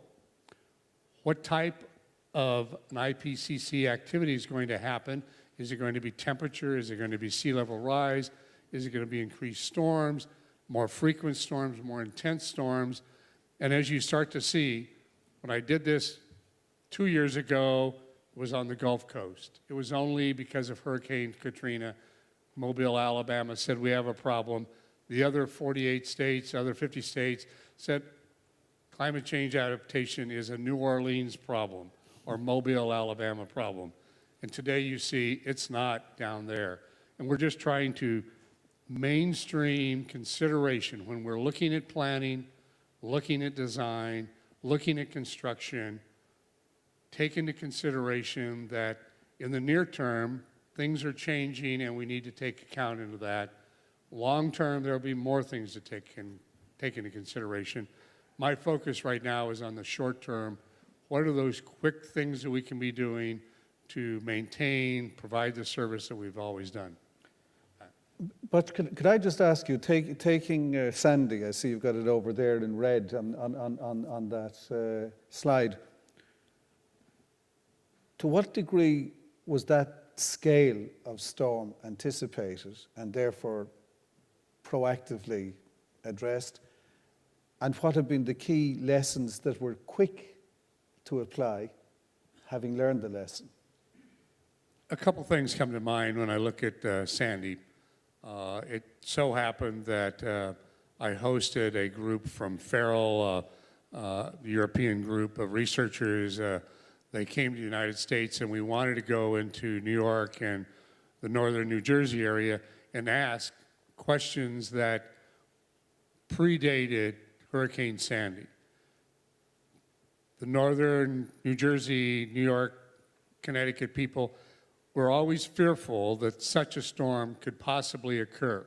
E: what type of an Ipcc activity is going to happen. Is it going to be temperature? Is it going to be sea level rise? Is it going to be increased storms, more frequent storms, more intense storms? And as you start to see, when I did this 2 years ago, it was on the Gulf Coast. It was only because of Hurricane Katrina. Mobile, Alabama said we have a problem. The other 48 states, other 50 states said climate change adaptation is a New Orleans problem or Mobile, Alabama problem. And today you see it's not down there. And we're just trying to mainstream consideration when we're looking at planning, looking at design, looking at construction, take into consideration that in the near term, things are changing and we need to take account into that. Long term, there'll be more things to take into consideration. My focus right now is on the short term. What are those quick things that we can be doing to maintain, provide the service that we've always done?
A: But could I just ask you, taking Sandy, I see you've got it over there in red on that slide. To what degree was that scale of storm anticipated and therefore proactively addressed? And what have been the key lessons that were quick to apply, having learned the lesson?
E: A couple things come to mind when I look at Sandy. It so happened that I hosted a group from Farrell, the European group of researchers. They came to the United States, and we wanted to go into New York and the northern New Jersey area and ask questions that predated Hurricane Sandy. The northern New Jersey, New York, Connecticut people were always fearful that such a storm could possibly occur.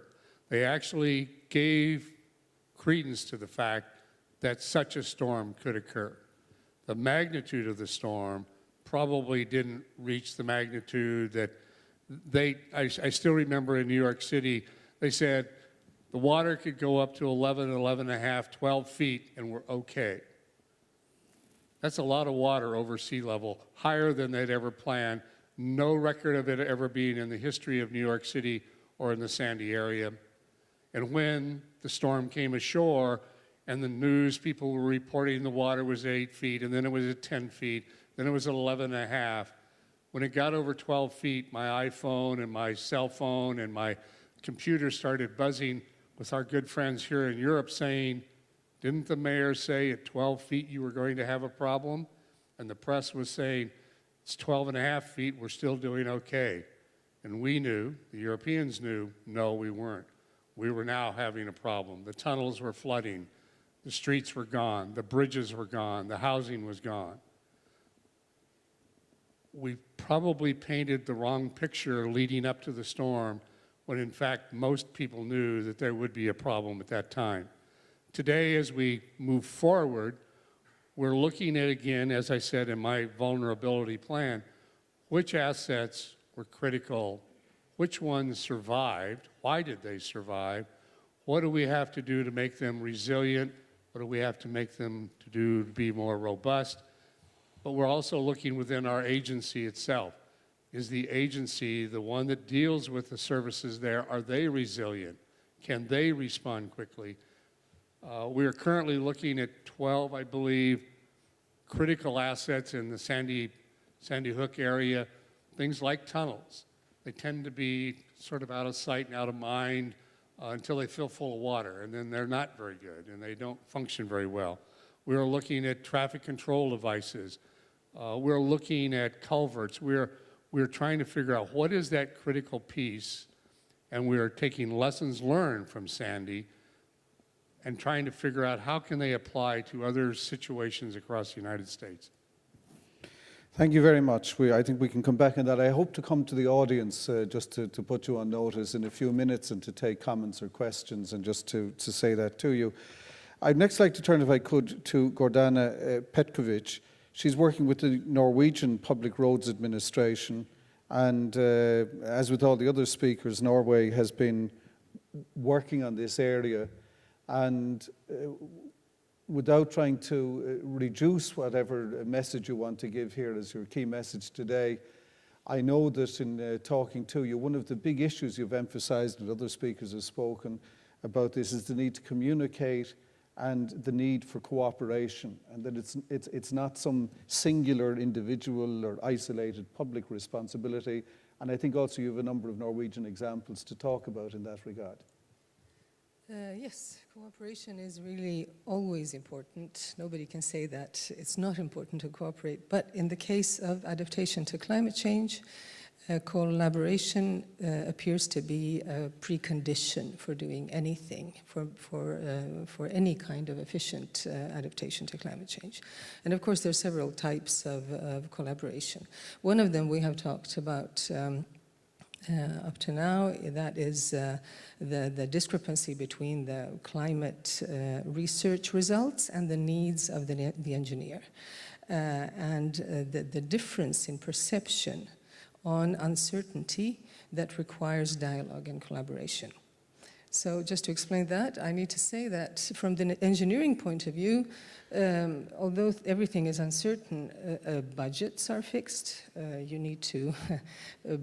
E: They actually gave credence to the fact that such a storm could occur. The magnitude of the storm probably didn't reach the magnitude that I still remember in New York City, they said the water could go up to 11, 11 and a half, 12 feet, and we're okay. That's a lot of water over sea level, higher than they'd ever planned. No record of it ever being in the history of New York City or in the sandy area. And when the storm came ashore and the news people were reporting the water was 8 feet, and then it was at 10 feet, then it was 11.5. When it got over 12 feet, my iPhone and my cell phone and my computer started buzzing with our good friends here in Europe saying, didn't the mayor say at 12 feet you were going to have a problem? And the press was saying, it's 12.5 feet, we're still doing okay. And we knew, the Europeans knew, no, we weren't. We were now having a problem. The tunnels were flooding, the streets were gone, the bridges were gone, the housing was gone. We probably painted the wrong picture leading up to the storm, when in fact most people knew that there would be a problem at that time. Today, as we move forward, we're looking at, again, as I said in my vulnerability plan, which assets were critical, which ones survived, why did they survive, what do we have to do to make them resilient, what do we have to make them to do to be more robust. But we're also looking within our agency itself. Is the agency, the one that deals with the services there, are they resilient? Can they respond quickly? We are currently looking at 12, I believe, critical assets in the Sandy Hook area, things like tunnels. They tend to be sort of out of sight and out of mind until they fill full of water, and then they're not very good, and they don't function very well. We're looking at traffic control devices. We're looking at culverts. We're trying to figure out what is that critical piece, and we're taking lessons learned from Sandy and trying to figure out how can they apply to other situations across the United States.
A: Thank you very much. I think we can come back on that. I hope to come to the audience just to put you on notice in a few minutes and to take comments or questions and just to say that to you. I'd next like to turn, if I could, to Gordana Petkovic. She's working with the Norwegian Public Roads Administration, and as with all the other speakers, Norway has been working on this area, and without trying to reduce whatever message you want to give here as your key message today, I know that in talking to you, one of the big issues you've emphasized, and other speakers have spoken about this, is the need to communicate and the need for cooperation, and that it's not some singular individual or isolated public responsibility. And I think also you have a number of Norwegian examples to talk about in that regard.
F: Yes, cooperation is really always important. Nobody can say that it's not important to cooperate. But in the case of adaptation to climate change, collaboration appears to be a precondition for doing anything, for any kind of efficient adaptation to climate change. And of course, there are several types of collaboration. One of them we have talked about up to now, that is the discrepancy between the climate research results and the needs of the engineer. And the difference in perception on uncertainty that requires dialogue and collaboration. So just to explain that, I need to say that from the engineering point of view, although everything is uncertain, budgets are fixed. You need to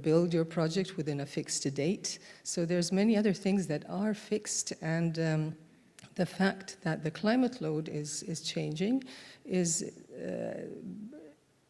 F: build your project within a fixed date. So there's many other things that are fixed, and the fact that the climate load is changing is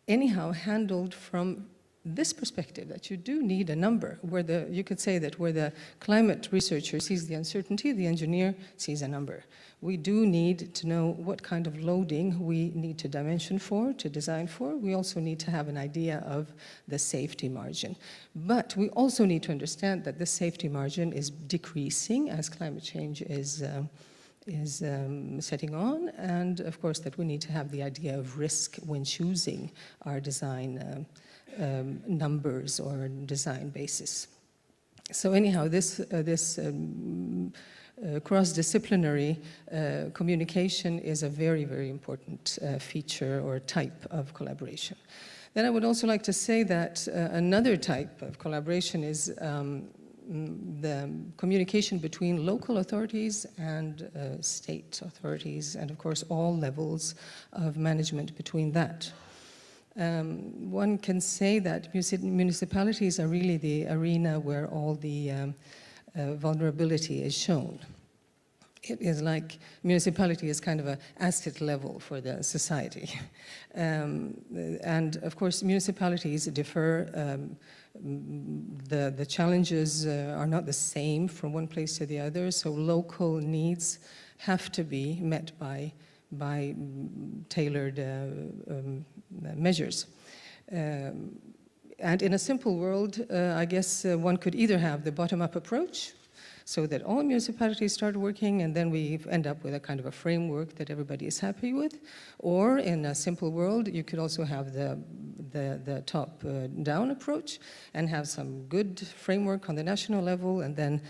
F: anyhow handled from this perspective, that you do need a number, where you could say that where the climate researcher sees the uncertainty, the engineer sees a number. We do need to know what kind of loading we need to dimension for, to design for. We also need to have an idea of the safety margin. But we also need to understand that the safety margin is decreasing as climate change is setting on, and of course that we need to have the idea of risk when choosing our design numbers or design basis. So anyhow, this cross-disciplinary communication is a very, very important feature or type of collaboration. Then I would also like to say that another type of collaboration is the communication between local authorities and state authorities, and of course all levels of management between that. One can say that municipalities are really the arena where all the vulnerability is shown. It is like municipality is kind of an asset level for the society. And of course, municipalities differ. The challenges are not the same from one place to the other, so local needs have to be met by tailored measures. And in a simple world, I guess one could either have the bottom-up approach, so that all municipalities start working and then we end up with a kind of a framework that everybody is happy with. Or in a simple world, you could also have the top-down approach and have some good framework on the national level and then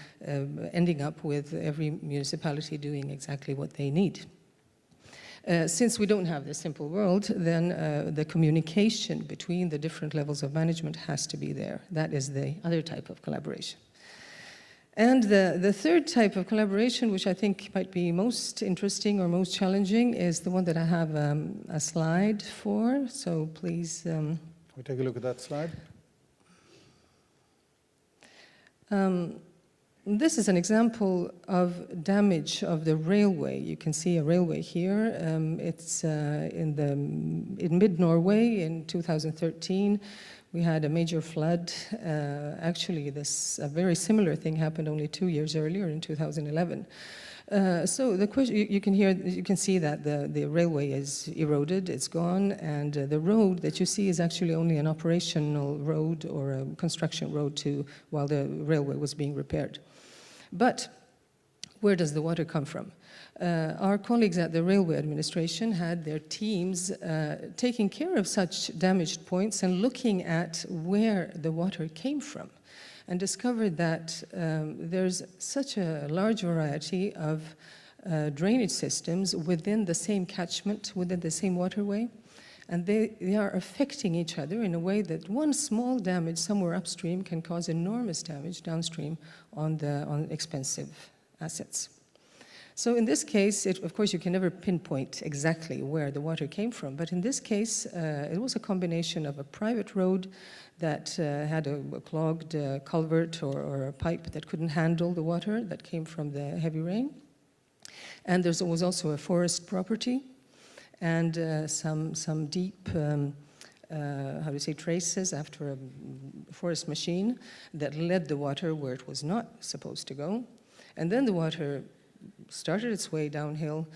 F: ending up with every municipality doing exactly what they need. Since we don't have this simple world, then the communication between the different levels of management has to be there. That is the other type of collaboration. And the third type of collaboration, which I think might be most interesting or most challenging, is the one that I have a slide for. So please... Can
A: we take a look at that slide?
F: This is an example of damage of the railway. You can see a railway here. It's in mid-Norway in 2013. We had a major flood. Actually, a very similar thing happened only 2 years earlier in 2011. So the question, you can see that the railway is eroded, it's gone, and the road that you see is actually only an operational road or a construction road while the railway was being repaired. But where does the water come from? Our colleagues at the Railway Administration had their teams taking care of such damaged points and looking at where the water came from, and discovered that there's such a large variety of drainage systems within the same catchment, within the same waterway, and they are affecting each other in a way that one small damage somewhere upstream can cause enormous damage downstream on expensive assets. So in this case, of course, you can never pinpoint exactly where the water came from, but in this case, it was a combination of a private road that had a clogged culvert or a pipe that couldn't handle the water that came from the heavy rain. And there was also a forest property and some deep, traces after a forest machine that led the water where it was not supposed to go. And then the water started its way downhill,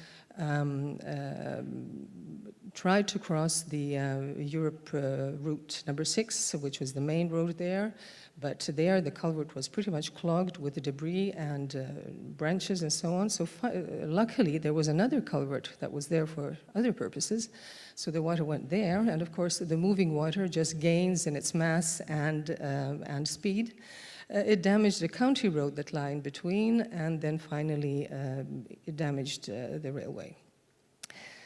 F: tried to cross the Europe route number 6, which was the main road there, but there the culvert was pretty much clogged with the debris and branches and so on. So luckily there was another culvert that was there for other purposes, so the water went there, and of course the moving water just gains in its mass and speed. It damaged the county road that lay in between, and then finally it damaged the railway.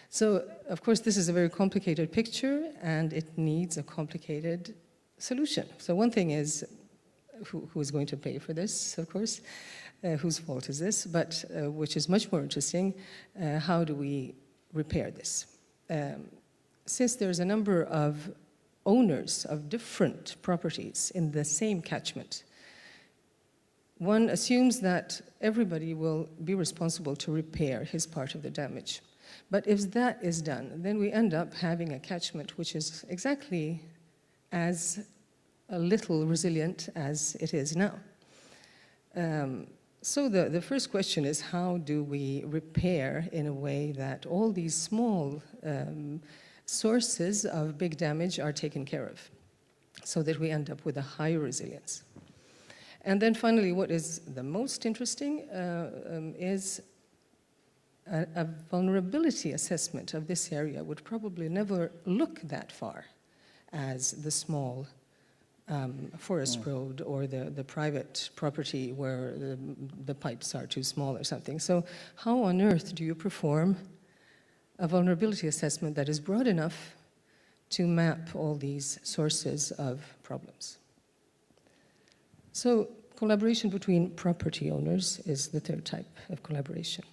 F: So, of course, this is a very complicated picture, and it needs a complicated solution. So one thing is, who is going to pay for this, of course? Whose fault is this? But which is much more interesting, how do we repair this? Since there's a number of owners of different properties in the same catchment, one assumes that everybody will be responsible to repair his part of the damage. But if that is done, then we end up having a catchment which is exactly as little resilient as it is now. So the first question is, how do we repair in a way that all these small sources of big damage are taken care of, so that we end up with a higher resilience? And then finally, what is the most interesting is a vulnerability assessment of this area would probably never look that far as the small forest road or the private property where the pipes are too small or something. So how on earth do you perform a vulnerability assessment that is broad enough to map all these sources of problems? So collaboration between property owners is the third type of collaboration.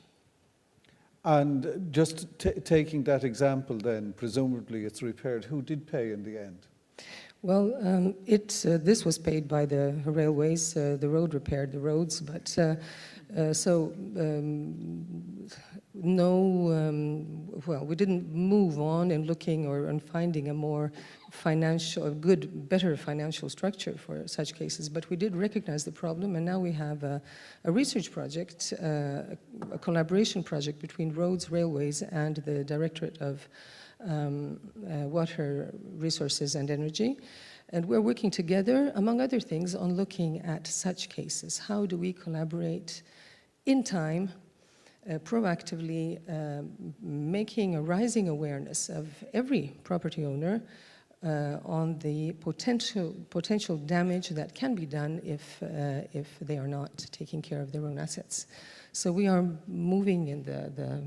A: And just taking that example then, presumably it's repaired. Who did pay in the end?
F: Well, this was paid by the railways. The road repaired the roads, but well, we didn't move on in looking or in finding a more better financial structure for such cases. But we did recognize the problem, and now we have a research project, a collaboration project between roads, railways, and the Directorate of Water Resources and Energy. And we're working together, among other things, on looking at such cases. How do we collaborate in time, proactively, making a rising awareness of every property owner on the potential damage that can be done if they are not taking care of their own assets. So we are moving in the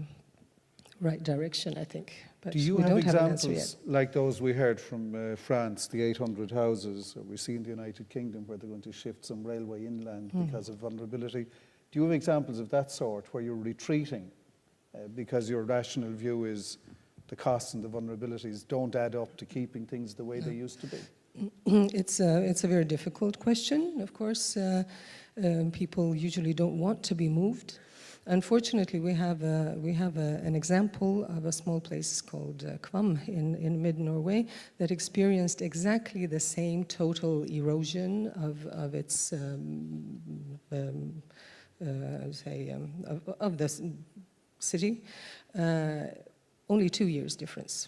F: right direction, I think. But
A: do you have examples like those we heard from France, the 800 houses, or we see in the United Kingdom where they're going to shift some railway inland because of vulnerability? Do you have examples of that sort where you're retreating because your rational view is the costs and the vulnerabilities don't add up to keeping things the way they used to be?
F: It's a very difficult question, of course. People usually don't want to be moved. Unfortunately, we have an example of a small place called Kvam in mid-Norway that experienced exactly the same total erosion of its of the city, only 2 years difference.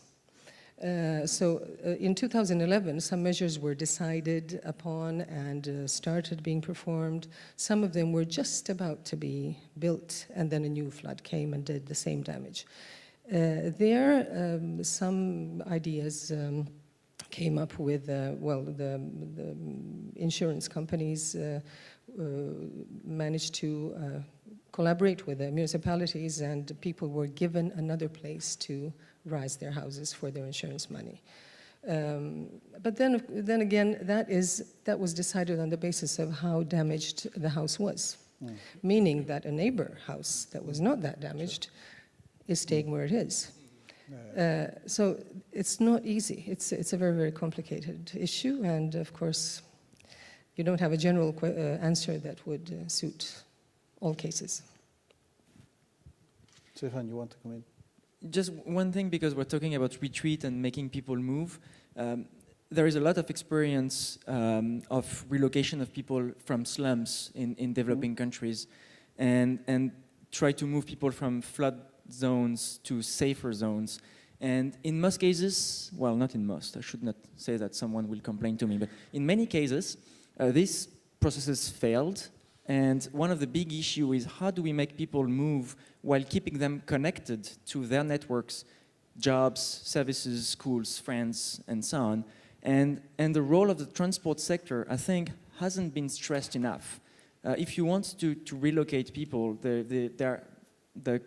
F: So in 2011, some measures were decided upon and started being performed. Some of them were just about to be built, and then a new flood came and did the same damage. Some ideas came up with, well, the insurance companies managed to collaborate with the municipalities, and people were given another place to rise their houses for their insurance money. But then again, that was decided on the basis of how damaged the house was, meaning that a neighbor house that was not that damaged is staying where it is. So it's not easy. It's a very, very complicated issue, and of course, you don't have a general answer that would suit all cases.
A: Stefan, you want to come in?
B: Just one thing, because we're talking about retreat and making people move. There is a lot of experience of relocation of people from slums in developing countries, and try to move people from flood zones to safer zones. And in most cases, well, not in most, I should not say that someone will complain to me, but in many cases, these processes failed. And one of the big issues is how do we make people move while keeping them connected to their networks, jobs, services, schools, friends, and so on. And the role of the transport sector, I think, hasn't been stressed enough. If you want to relocate people, the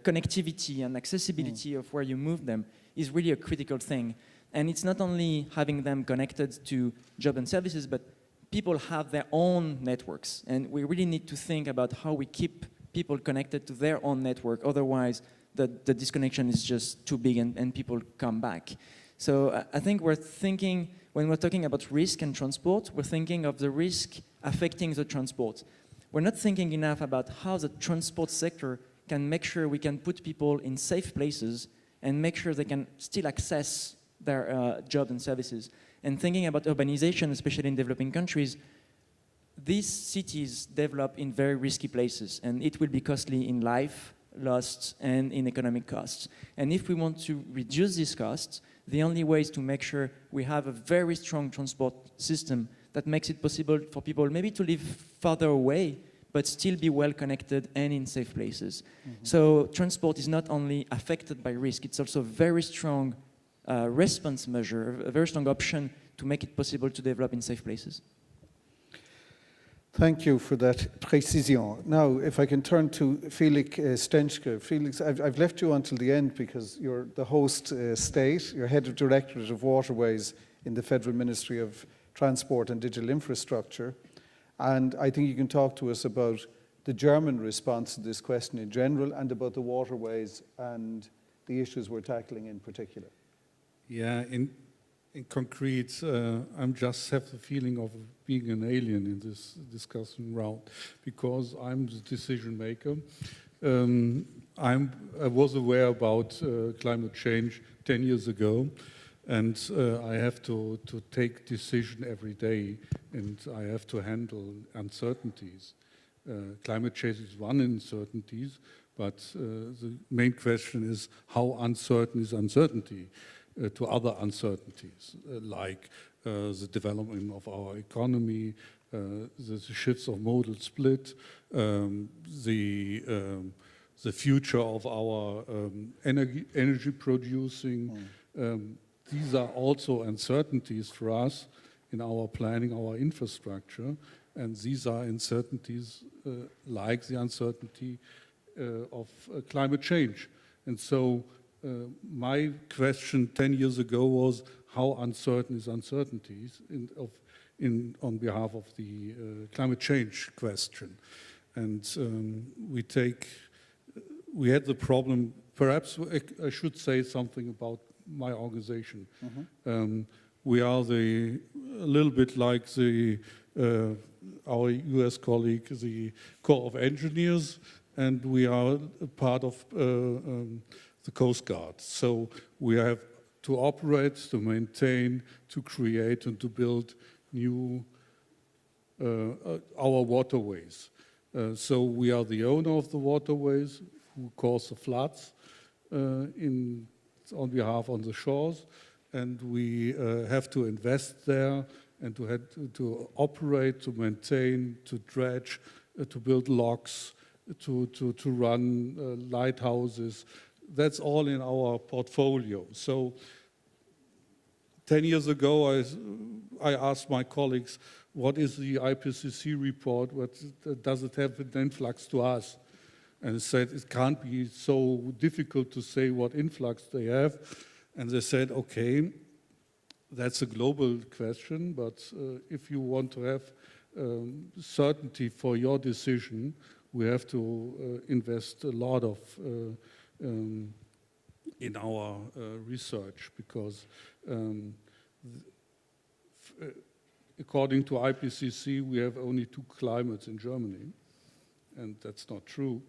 B: connectivity and accessibility of where you move them is really a critical thing. And it's not only having them connected to jobs and services, but people have their own networks, and we really need to think about how we keep people connected to their own network. Otherwise, the disconnection is just too big and people come back. So I think we're thinking, when we're talking about risk and transport, we're thinking of the risk affecting the transport. We're not thinking enough about how the transport sector can make sure we can put people in safe places and make sure they can still access their jobs and services. And thinking about urbanization, especially in developing countries, these cities develop in very risky places, and it will be costly in life lost and in economic costs. And if we want to reduce these costs, the only way is to make sure we have a very strong transport system that makes it possible for people maybe to live farther away, but still be well connected and in safe places. So transport is not only affected by risk, it's also a very strong response measure, a very strong option to make it possible to develop in safe places.
A: Thank you for that precision. Now, if I can turn to Felix Stenschke. Felix, I've left you until the end because you're the host state, you're head of Directorate of Waterways in the Federal Ministry of Transport and Digital Infrastructure. And I think you can talk to us about the German response to this question in general and about the waterways and the issues we're tackling in particular.
G: Yeah, in concrete, I'm just have the feeling of being an alien in this discussion round, because I'm the decision maker. I was aware about climate change 10 years ago, and I have to take decision every day, and I have to handle uncertainties. Climate change is one uncertainty, but the main question is how uncertain is uncertainty to other uncertainties, like the development of our economy, the shifts of modal split, the future of our energy producing. These are also uncertainties for us in our planning, our infrastructure, and these are uncertainties like the uncertainty of climate change. And so my question 10 years ago was, how uncertain is uncertainties on behalf of the climate change question? And we had the problem, perhaps I should say something about my organization. We are a little bit like our US colleague, the Corps of Engineers, and we are a part of the Coast Guard. So we have to operate, to maintain, to create, and to build new our waterways. So we are the owner of the waterways who cause the floods on behalf on the shores, and we have to invest there and to operate, to maintain, to dredge, to build locks, to run lighthouses. That's all in our portfolio. So 10 years ago, I asked my colleagues, what is the Ipcc report? What does it have an influx to us? And they said, it can't be so difficult to say what influx they have. And they said, okay, that's a global question, but if you want to have certainty for your decision, we have to invest a lot of in our research, because according to Ipcc, we have only 2 climates in Germany, and that's not true.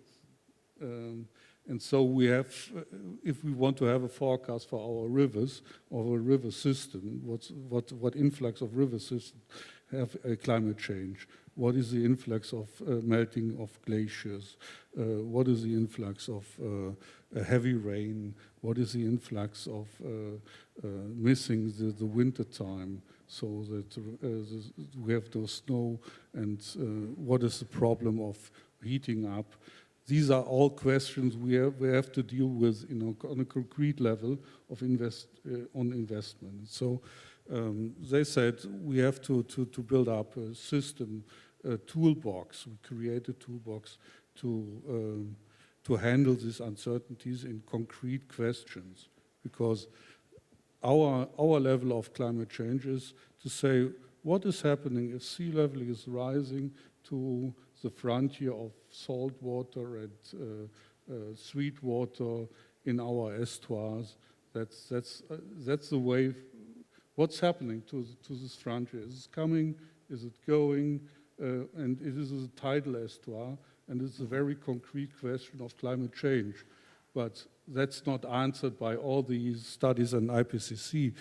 G: And so we have, if we want to have a forecast for our rivers or a river system, what influx of river systems have a climate change? What is the influx of melting of glaciers? What is the influx of heavy rain? What is the influx of missing the winter time, so that we have no snow? And what is the problem of heating up? These are all questions we have to deal with on a concrete level of investment. So they said we have to build up a system, a toolbox. We create a toolbox to handle these uncertainties in concrete questions, because our level of climate change is to say what is happening if sea level is rising to the frontier of salt water and sweet water in our estuaries. That's the way. What's happening to this frontier? Is it coming? Is it going? And it is a tidal estuary, and it's a very concrete question of climate change. But that's not answered by all these studies on Ipcc.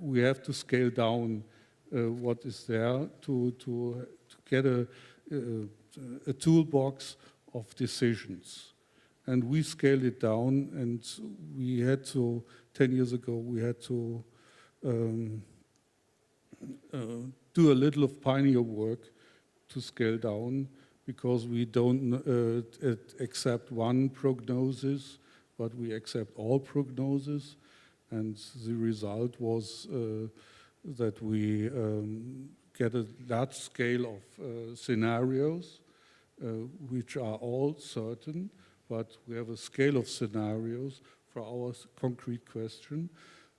G: We have to scale down what is there to get a toolbox of decisions. And we scaled it down, and we had to, 10 years ago, we had to do a little of pioneer work to scale down, because we don't accept one prognosis, but we accept all prognosis. And the result was that we get a large scale of scenarios, which are all certain, but we have a scale of scenarios for our concrete question.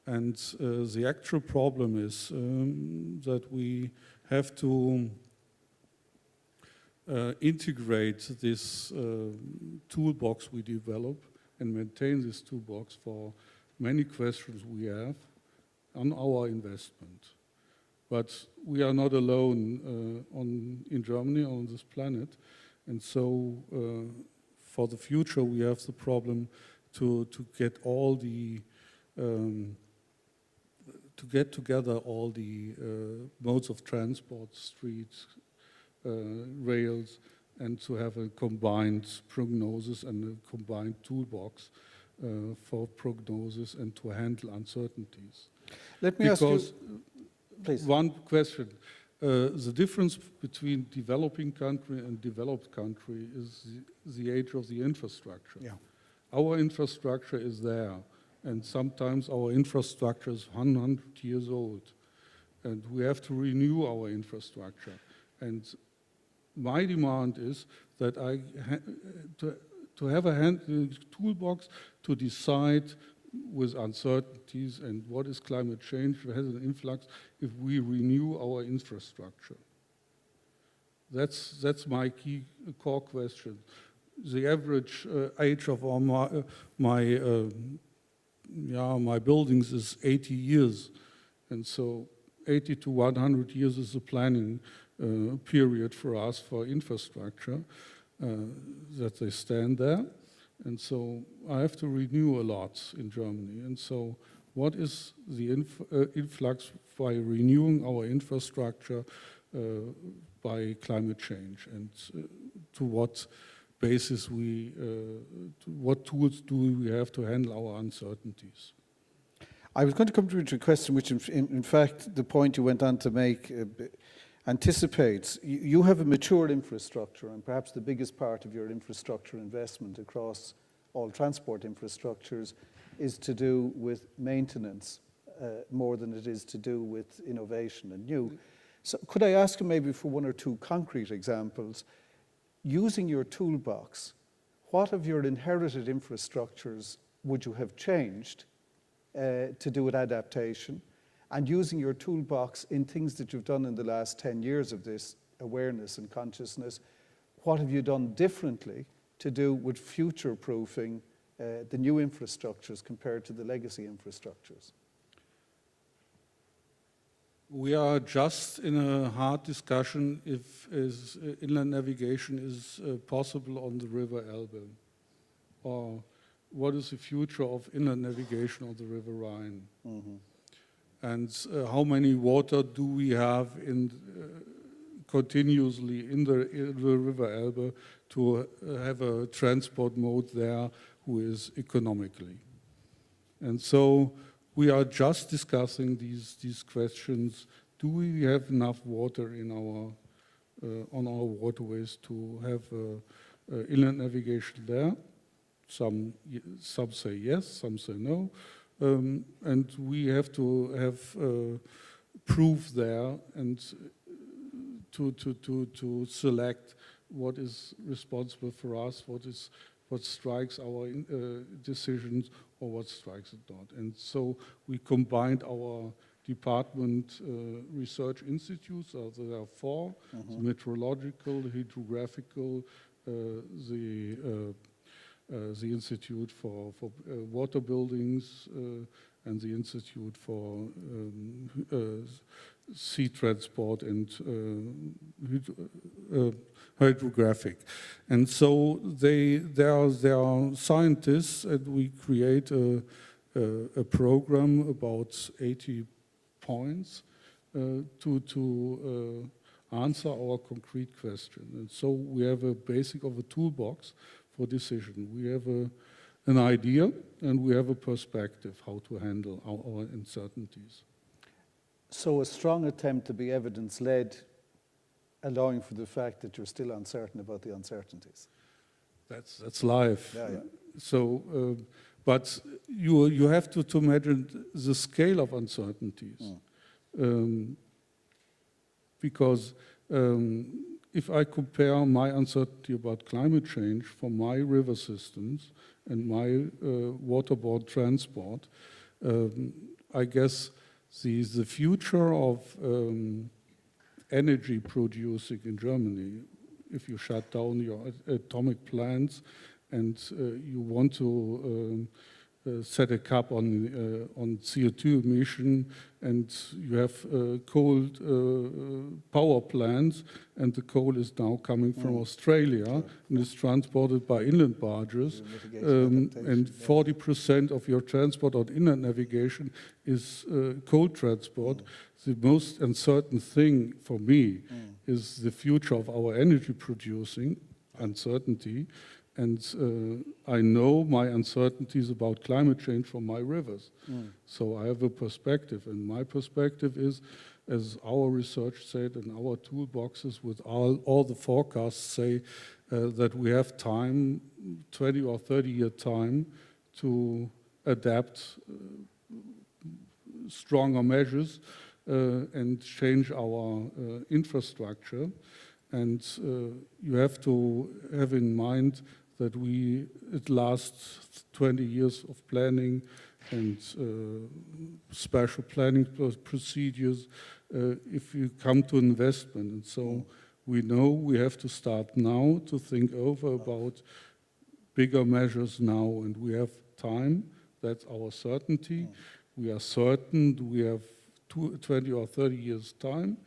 G: And the actual problem is that we have to integrate this toolbox we develop and maintain this toolbox for many questions we have. on our investment. But we are not alone in Germany, on this planet. And so for the future, we have the problem to get all the to get together all the modes of transport, streets, rails, and to have a combined prognosis and a combined toolbox for prognosis and to handle uncertainties.
A: Let me ask you, please.
G: One question. The difference between developing country and developed country is the age of the infrastructure.
A: Yeah.
G: Our infrastructure is there, and sometimes our infrastructure is 100 years old, and we have to renew our infrastructure. And my demand is that to have a toolbox to decide with uncertainties and what is climate change, has an influx, if we renew our infrastructure. That's my key core question. The average age of my buildings is 80 years, and so 80 to 100 years is the planning period for us for infrastructure that they stand there. And so I have to renew a lot in Germany. And so what is the influx by renewing our infrastructure by climate change? And to what basis what tools do we have to handle our uncertainties?
A: I was going to come to a question which, in fact, the point you went on to make anticipates. You have a mature infrastructure, and perhaps the biggest part of your infrastructure investment across all transport infrastructures is to do with maintenance more than it is to do with innovation and new. So could I ask you maybe for one or two concrete examples, using your toolbox, what of your inherited infrastructures would you have changed to do with adaptation? And using your toolbox in things that you've done in the last 10 years of this awareness and consciousness, what have you done differently to do with future-proofing the new infrastructures compared to the legacy infrastructures?
G: We are just in a hard discussion if inland navigation is possible on the River Elbe, or what is the future of inland navigation on the River Rhine. Mm-hmm. And how many water do we have continuously in the River Elbe to have a transport mode there who is economically? And so we are just discussing these questions. Do we have enough water in on our waterways to have inland navigation there? Some say yes, some say no. And we have to have proof there and to select what is responsible for us, what strikes our decisions or what strikes it not. And so we combined our department research institutes, there are four, the meteorological, the hydrographical, the Institute for Water Buildings and the Institute for Sea Transport and Hydrographic. And so there are scientists, and we create a program about 80 points to answer our concrete question. And so we have a basic of a toolbox for decision. We have an idea and we have a perspective how to handle our uncertainties.
A: So a strong attempt to be evidence-led, allowing for the fact that you're still uncertain about the uncertainties.
G: That's life.
A: Yeah.
G: So, but you have to imagine the scale of uncertainties, because if I compare my uncertainty about climate change for my river systems and my waterborne transport, I guess the future of energy producing in Germany, if you shut down your atomic plants and you want to set a cap on CO2 emission, and you have coal power plants, and the coal is now coming from Australia and is transported by inland barges, and 40% of your transport on inland navigation is coal transport. The most uncertain thing for me is the future of our energy producing uncertainty. And I know my uncertainties about climate change from my rivers. So I have a perspective, and my perspective is, as our research said, and our toolboxes with all the forecasts say that we have time, 20 or 30-year time, to adapt stronger measures and change our infrastructure. And you have to have in mind that it lasts 20 years of planning and special planning procedures if you come to investment. And so we know we have to start now to think over about bigger measures now, and we have time. That's our certainty. We are certain we have 20 or 30 years time,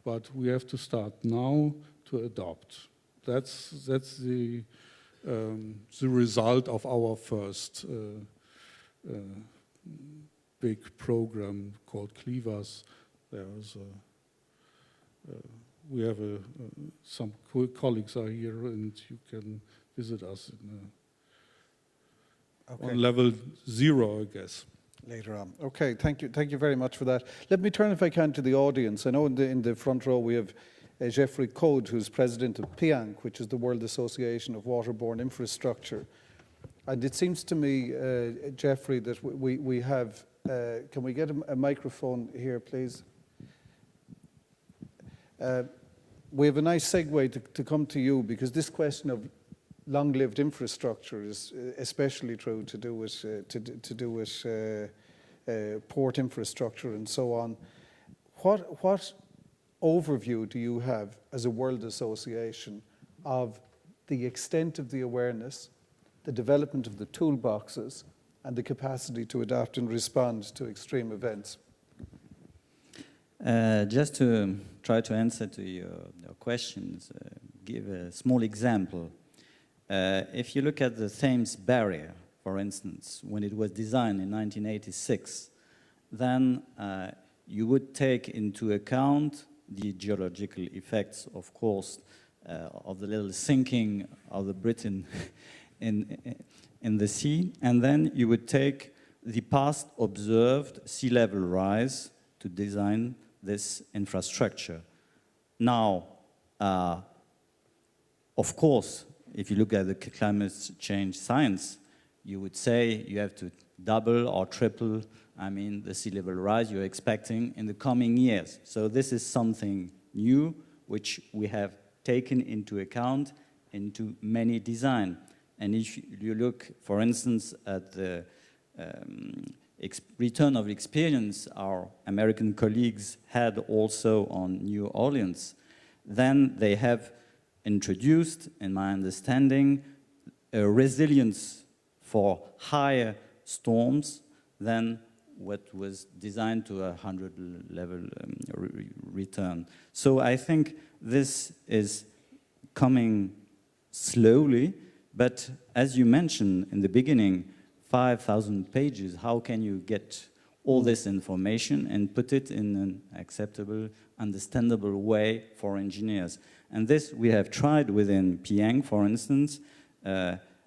G: but we have to start now to adopt. That's the result of our first big program called CLEVAS. We have some colleagues are here, and you can visit us on level 0, I guess.
A: Later on. Okay, thank you very much for that. Let me turn, if I can, to the audience. I know in the front row we have Geoffrey Code, who's president of PIANC, which is the World Association of Waterborne Infrastructure. And it seems to me, Geoffrey, that we have, can we get a microphone here, please? We have a nice segue to come to you, because this question of long-lived infrastructure is especially true to do with port infrastructure and so on. What overview do you have as a World Association of the extent of the awareness, the development of the toolboxes, and the capacity to adapt and respond to extreme events?
H: Just to try to answer to your questions, give a small example. If you look at the Thames Barrier, for instance, when it was designed in 1986, then you would take into account the geological effects, of course, of the little sinking of the Britain in the sea, and then you would take the past observed sea level rise to design this infrastructure. Now, of course, if you look at the climate change science, you would say you have to double or triple, the sea level rise you're expecting in the coming years. So this is something new, which we have taken into account into many design. And if you look, for instance, at the return of experience our American colleagues had also on New Orleans, then they have introduced, in my understanding, a resilience for higher storms than what was designed to a 100 level return. So I think this is coming slowly, but as you mentioned in the beginning, 5,000 pages, how can you get all this information and put it in an acceptable, understandable way for engineers? And this we have tried within PIANC, for instance,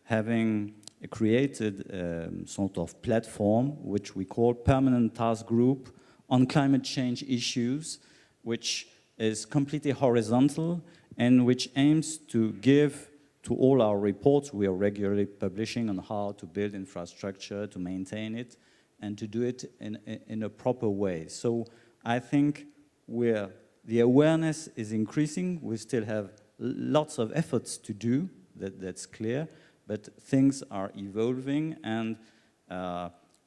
H: having created a sort of platform which we call Permanent Task Group on Climate Change Issues, which is completely horizontal and which aims to give to all our reports we are regularly publishing on how to build infrastructure, to maintain it, and to do it in a proper way. So I think the awareness is increasing. We still have lots of efforts to do, that's clear, but things are evolving, and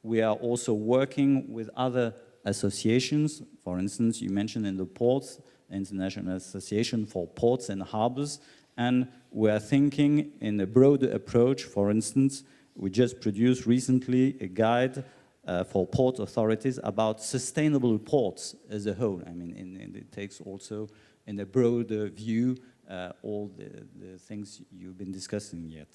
H: we are also working with other associations. For instance, you mentioned in the ports, International Association for Ports and Harbors, and we are thinking in a broader approach, for instance, we just produced recently a guide for port authorities about sustainable ports as a whole. I mean, and it takes also in a broader view all the things you've been discussing yet.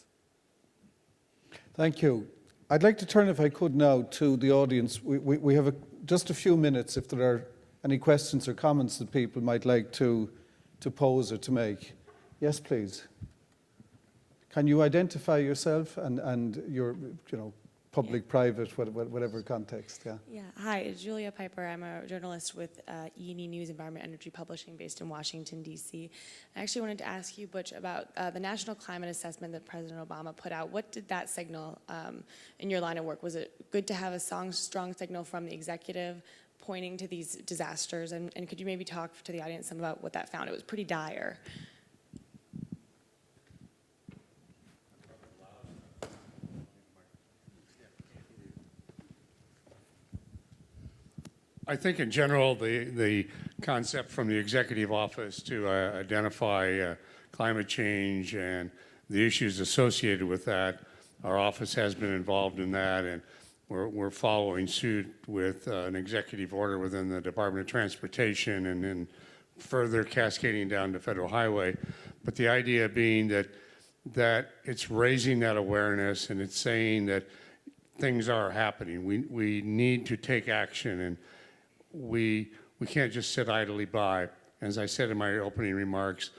A: Thank you. I'd like to turn, if I could now, to the audience. We have just a few minutes if there are any questions or comments that people might like to pose or to make. Yes, please. Can you identify yourself and your, public, private, whatever context? Yeah.
I: Yeah. Hi, Julia Piper. I'm a journalist with E&E News Environment Energy Publishing based in Washington, D.C. I actually wanted to ask you, Butch, about the National Climate Assessment that President Obama put out. What did that signal in your line of work? Was it good to have a strong signal from the executive pointing to these disasters? And could you maybe talk to the audience some about what that found? It was pretty dire.
E: I think in general, the concept from the executive office to identify climate change and the issues associated with that, our office has been involved in that, and we're following suit with an executive order within the Department of Transportation and then further cascading down to Federal Highway. But the idea being that it's raising that awareness and it's saying that things are happening. We need to take action, and we can't just sit idly by. As I said in my opening remarks,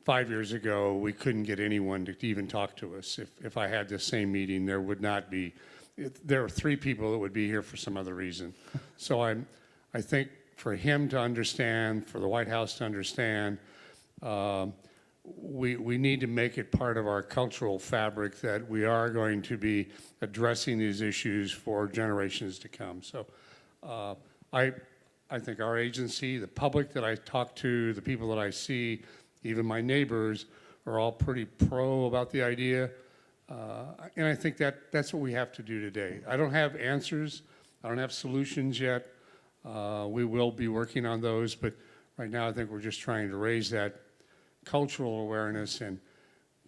E: 5 years ago, we couldn't get anyone to even talk to us. If I had this same meeting, there would not be, there are 3 people that would be here for some other reason. So I think for him to understand, for the White House to understand, we need to make it part of our cultural fabric that we are going to be addressing these issues for generations to come. So I think our agency, the public that I talk to, the people that I see, even my neighbors, are all pretty pro about the idea. And I think that's what we have to do today. I don't have answers. I don't have solutions yet. We will be working on those, but right now I think we're just trying to raise that cultural awareness. And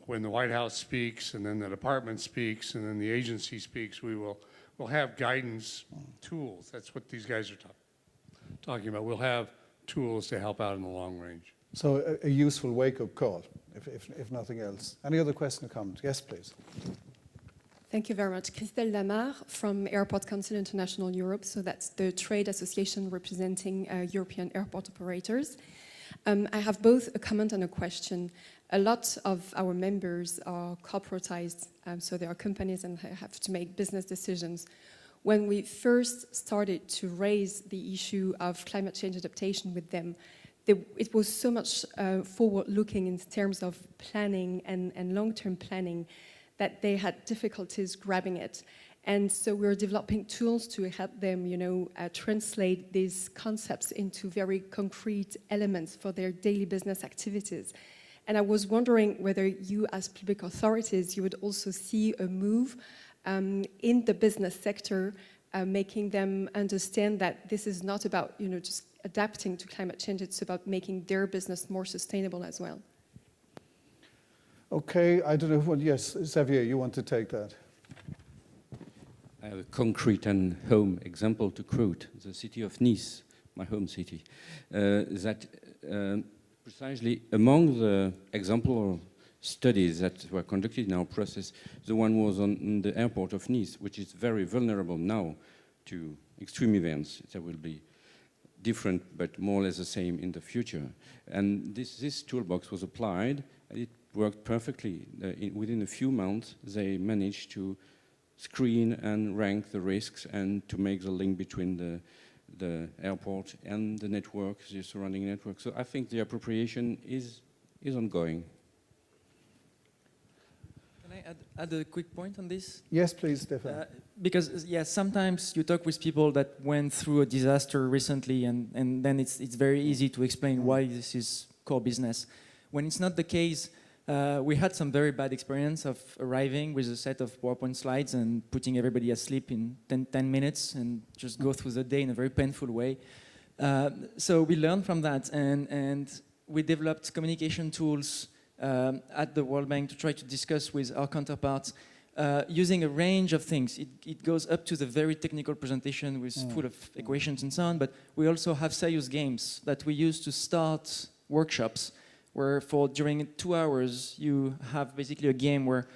E: when the White House speaks, and then the department speaks, and then the agency speaks, we'll have guidance tools. That's what these guys are talking about. We'll have tools to help out in the long range.
A: So a useful wake-up call, if nothing else. Any other question or comment? Yes, please.
J: Thank you very much. Christelle Lamar from Airport Council International Europe. So that's the trade association representing European airport operators. I have both a comment and a question. A lot of our members are corporatized, so they are companies and have to make business decisions. When we first started to raise the issue of climate change adaptation with them, it was so much forward-looking in terms of planning and long-term planning that they had difficulties grabbing it. And so we're developing tools to help them, translate these concepts into very concrete elements for their daily business activities. And I was wondering whether you, as public authorities, you would also see a move in the business sector, making them understand that this is not about, just adapting to climate change. It's about making their business more sustainable as well.
A: Okay, I don't know. Well, yes, Xavier, you want to take that?
D: I have a concrete and home example to quote, the city of Nice, my home city, that precisely among the example studies that were conducted in our process, the one was on the airport of Nice, which is very vulnerable now to extreme events. There will be different, but more or less the same in the future. And this toolbox was applied, and it worked perfectly. Within a few months, they managed to screen and rank the risks and to make the link between the airport and the network, the surrounding network. So I think the appropriation is ongoing.
B: Can I add a quick point on this?
A: Yes, please, Stefan.
B: Because, yes, sometimes you talk with people that went through a disaster recently, and then it's very easy to explain why this is core business. When it's not the case, we had some very bad experience of arriving with a set of PowerPoint slides and putting everybody asleep in 10 minutes and just go through the day in a very painful way. So we learned from that, and we developed communication tools at the World Bank to try to discuss with our counterparts using a range of things. It goes up to the very technical presentation with full of equations and so on, but we also have serious games that we use to start workshops where during 2 hours you have basically a game where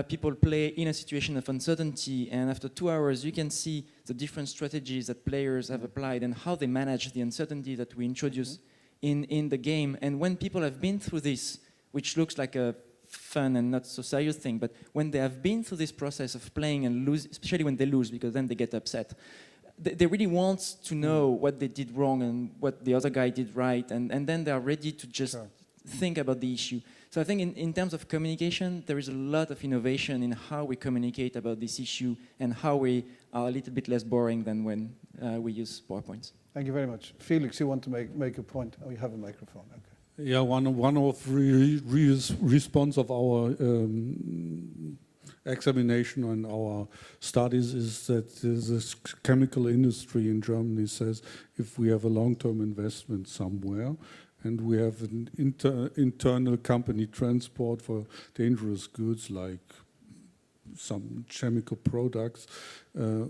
B: people play in a situation of uncertainty, and after 2 hours you can see the different strategies that players have applied and how they manage the uncertainty that we introduce in the game. And when people have been through this, which looks like a fun and not so serious thing, but when they have been through this process of playing and lose, especially when they lose, because then they get upset, they really want to know what they did wrong and what the other guy did right, and then they are ready to just think about the issue. So I think in terms of communication, there is a lot of innovation in how we communicate about this issue and how we are a little bit less boring than when we use PowerPoints.
A: Thank you very much. Felix, you want to make a point? Oh, you have a microphone. Okay.
G: Yeah, one of response of our examination and our studies is that the chemical industry in Germany says if we have a long-term investment somewhere and we have an internal company transport for dangerous goods like some chemical products,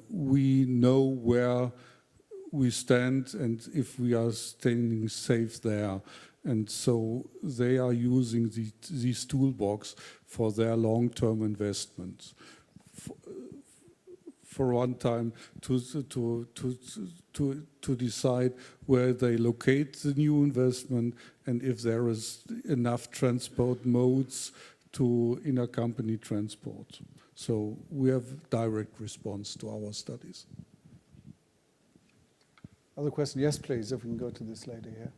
G: we know where we stand and if we are staying safe there. And so they are using these toolbox for their long-term investments. For one time to decide where they locate the new investment and if there is enough transport modes to intercompany transport. So we have direct response to our studies.
A: Other question? Yes, please, if we can go to this lady here.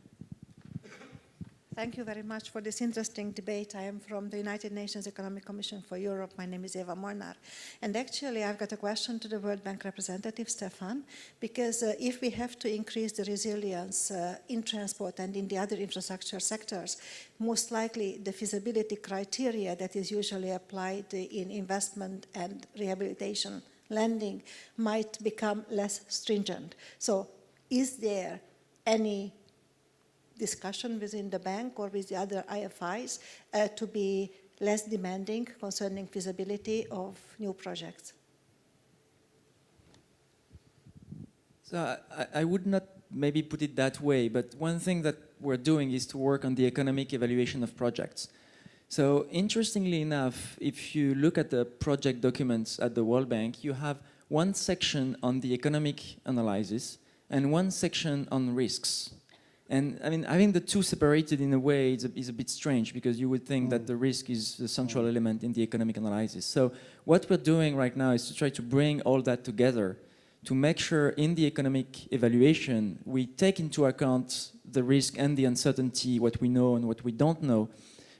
K: Thank you very much for this interesting debate. I am from the United Nations Economic Commission for Europe. My name is Eva Molnar. And actually, I've got a question to the World Bank representative, Stefan, because if we have to increase the resilience in transport and in the other infrastructure sectors, most likely the feasibility criteria that is usually applied in investment and rehabilitation lending might become less stringent. So is there any discussion within the bank or with the other IFIs to be less demanding concerning feasibility of new projects?
B: So I would not maybe put it that way, but one thing that we're doing is to work on the economic evaluation of projects. So interestingly enough, if you look at the project documents at the World Bank, you have one section on the economic analysis and one section on risks. And I mean, having the two separated in a way is a bit strange because you would think that the risk is the central element in the economic analysis. So what we're doing right now is to try to bring all that together to make sure in the economic evaluation we take into account the risk and the uncertainty, what we know and what we don't know,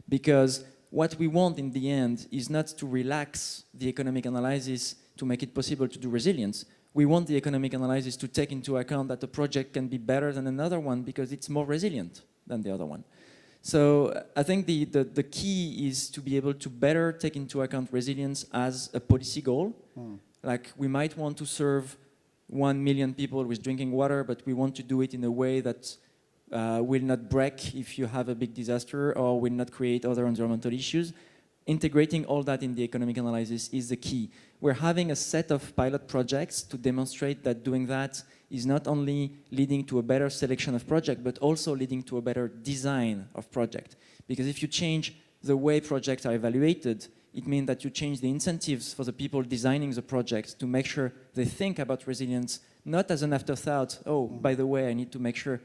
B: because what we want in the end is not to relax the economic analysis to make it possible to do resilience. We want the economic analysis to take into account that a project can be better than another one because it's more resilient than the other one. So I think the key is to be able to better take into account resilience as a policy goal. Like we might want to serve 1 million people with drinking water, but we want to do it in a way that will not break if you have a big disaster or will not create other environmental issues. Integrating all that in the economic analysis is the key. We're having a set of pilot projects to demonstrate that doing that is not only leading to a better selection of project, but also leading to a better design of project. Because if you change the way projects are evaluated, it means that you change the incentives for the people designing the projects to make sure they think about resilience, not as an afterthought, oh, by the way, I need to make sure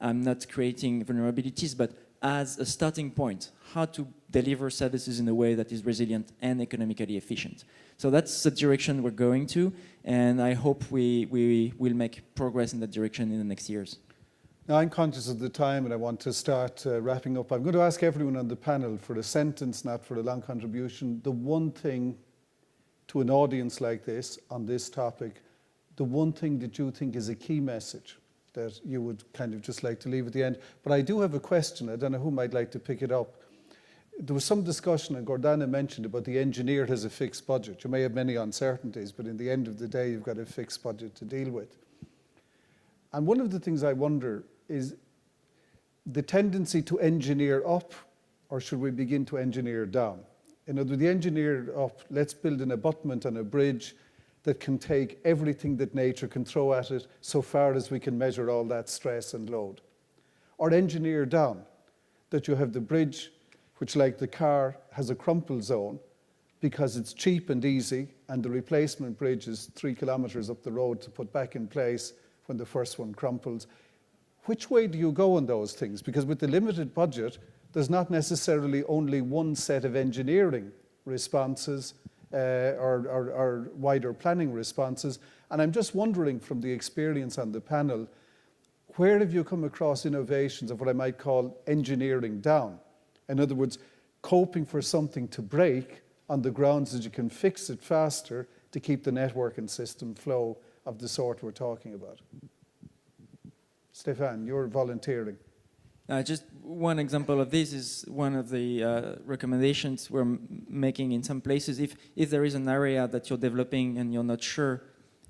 B: I'm not creating vulnerabilities, but as a starting point, how to deliver services in a way that is resilient and economically efficient. So that's the direction we're going to, and I hope we will make progress in that direction in the next years.
A: Now, I'm conscious of the time and I want to start wrapping up. I'm going to ask everyone on the panel for a sentence, not for a long contribution. The one thing to an audience like this on this topic, the one thing that you think is a key message that you would kind of just like to leave at the end. But I do have a question. I don't know who might like to pick it up. There was some discussion, and Gordana mentioned about the engineer has a fixed budget. You may have many uncertainties, but in the end of the day, you've got a fixed budget to deal with. And one of the things I wonder is the tendency to engineer up, or should we begin to engineer down? In other words, the engineer up, let's build an abutment and a bridge that can take everything that nature can throw at it so far as we can measure all that stress and load. Or engineer down, that you have the bridge, which like the car has a crumple zone because it's cheap and easy, and the replacement bridge is 3 kilometers up the road to put back in place when the first one crumples. Which way do you go on those things? Because with the limited budget, there's not necessarily only one set of engineering responses or wider planning responses. And I'm just wondering, from the experience on the panel, where have you come across innovations of what I might call engineering down? In other words, coping for something to break on the grounds that you can fix it faster to keep the network and system flow of the sort we're talking about. Stefan, you're volunteering.
B: Just one example of this is one of the recommendations we're making in some places. If there is an area that you're developing and you're not sure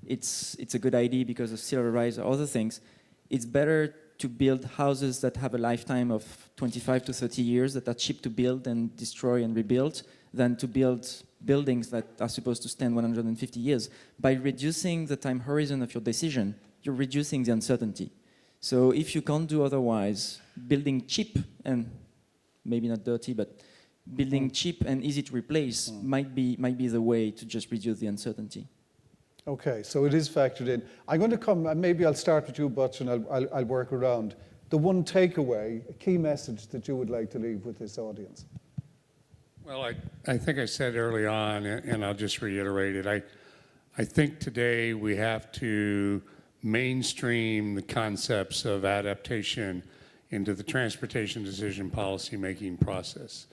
B: it's a good idea because of sea level rise or other things, it's better to build houses that have a lifetime of 25 to 30 years that are cheap to build and destroy and rebuild than to build buildings that are supposed to stand 150 years. By reducing the time horizon of your decision, you're reducing the uncertainty. So if you can't do otherwise, building cheap and maybe not dirty, but building cheap and easy to replace might be the way to just reduce the uncertainty.
A: Okay, so it is factored in. I'm going to come, and maybe I'll start with you, Butch, and I'll work around. The one takeaway, a key message that you would like to leave with this audience.
E: Well, I think I said early on, and I'll just reiterate it, I think today we have to mainstream the concepts of adaptation into the transportation decision policy making process.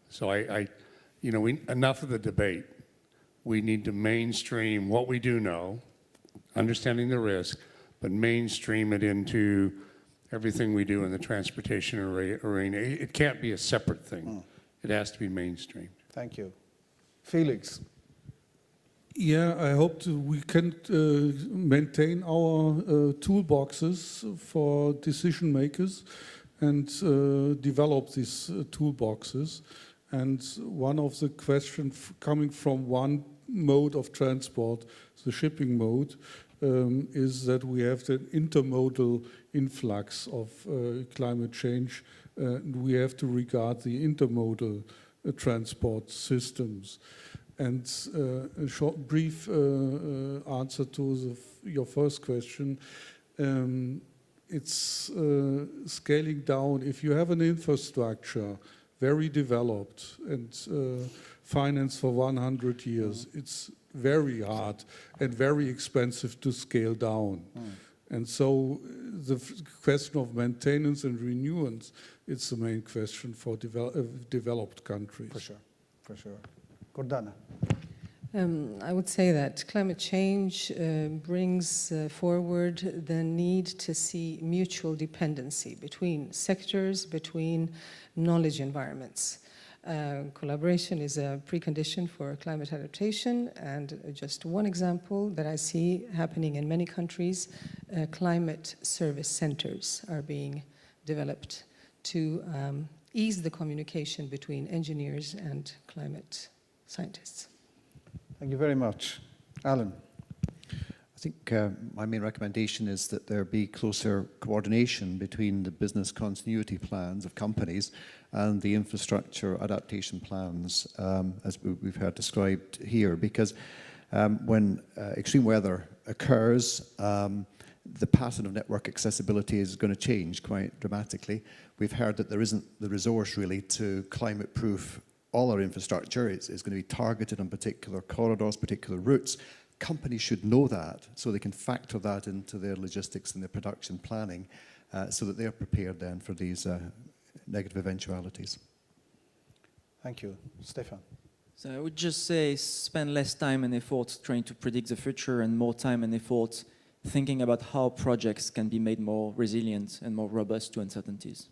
E: So enough of the debate. We need to mainstream what we do know, understanding the risk, but mainstream it into everything we do in the transportation arena. It can't be a separate thing. It has to be mainstreamed.
A: Thank you. Felix.
G: Yeah, I hope we can maintain our toolboxes for decision makers and develop these toolboxes. And one of the questions coming from one mode of transport, the shipping mode, is that we have the intermodal influx of climate change. We have to regard the intermodal transport systems. And a short, brief answer to your first question, it's scaling down. If you have an infrastructure very developed and financed for 100 years, it's very hard and very expensive to scale down. And so the question of maintenance and renewance, it's the main question for developed countries.
A: For sure, for sure. Gordana.
F: I would say that climate change brings forward the need to see mutual dependency between sectors, between knowledge environments. Collaboration is a precondition for climate adaptation, and just one example that I see happening in many countries, climate service centers are being developed to ease the communication between engineers and climate scientists.
A: Thank you very much. Alan.
C: I think my main recommendation is that there be closer coordination between the business continuity plans of companies and the infrastructure adaptation plans, as we've heard described here, because when extreme weather occurs, the pattern of network accessibility is going to change quite dramatically. We've heard that there isn't the resource really to climate-proof all our infrastructure. It's going to be targeted on particular corridors, particular routes. Companies should know that, so they can factor that into their logistics and their production planning, so that they're prepared then for these negative eventualities.
A: Thank you. Stefan.
B: So I would just say spend less time and effort trying to predict the future and more time and effort thinking about how projects can be made more resilient and more robust to uncertainties.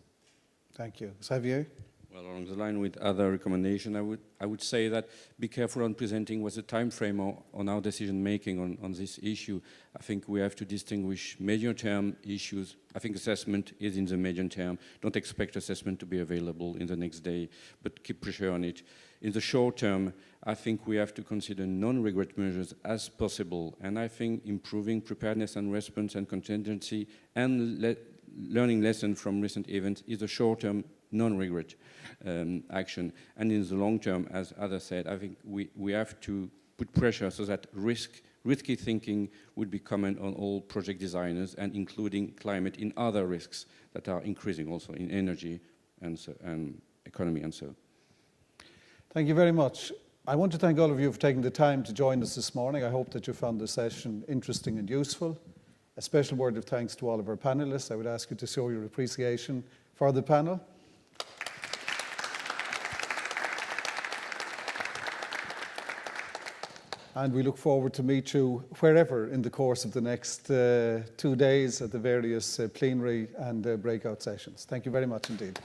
A: Thank you. Xavier?
D: Well, along the line with other recommendation, I would say that be careful on presenting what's the time frame on our decision making on this issue. I think we have to distinguish medium-term issues. I think assessment is in the medium term. Don't expect assessment to be available in the next day, but keep pressure on it. In the short term, I think we have to consider non-regret measures as possible, and I think improving preparedness and response and contingency and learning lessons from recent events is a short-term non-regret action. And in the long term, as others said, I think we have to put pressure so that risky thinking would be common on all project designers, and including climate in other risks that are increasing also in energy and economy and so.
A: Thank you very much. I want to thank all of you for taking the time to join us this morning. I hope that you found the session interesting and useful. A special word of thanks to all of our panelists. I would ask you to show your appreciation for the panel. And we look forward to meet you wherever in the course of the next 2 days at the various plenary and breakout sessions. Thank you very much indeed.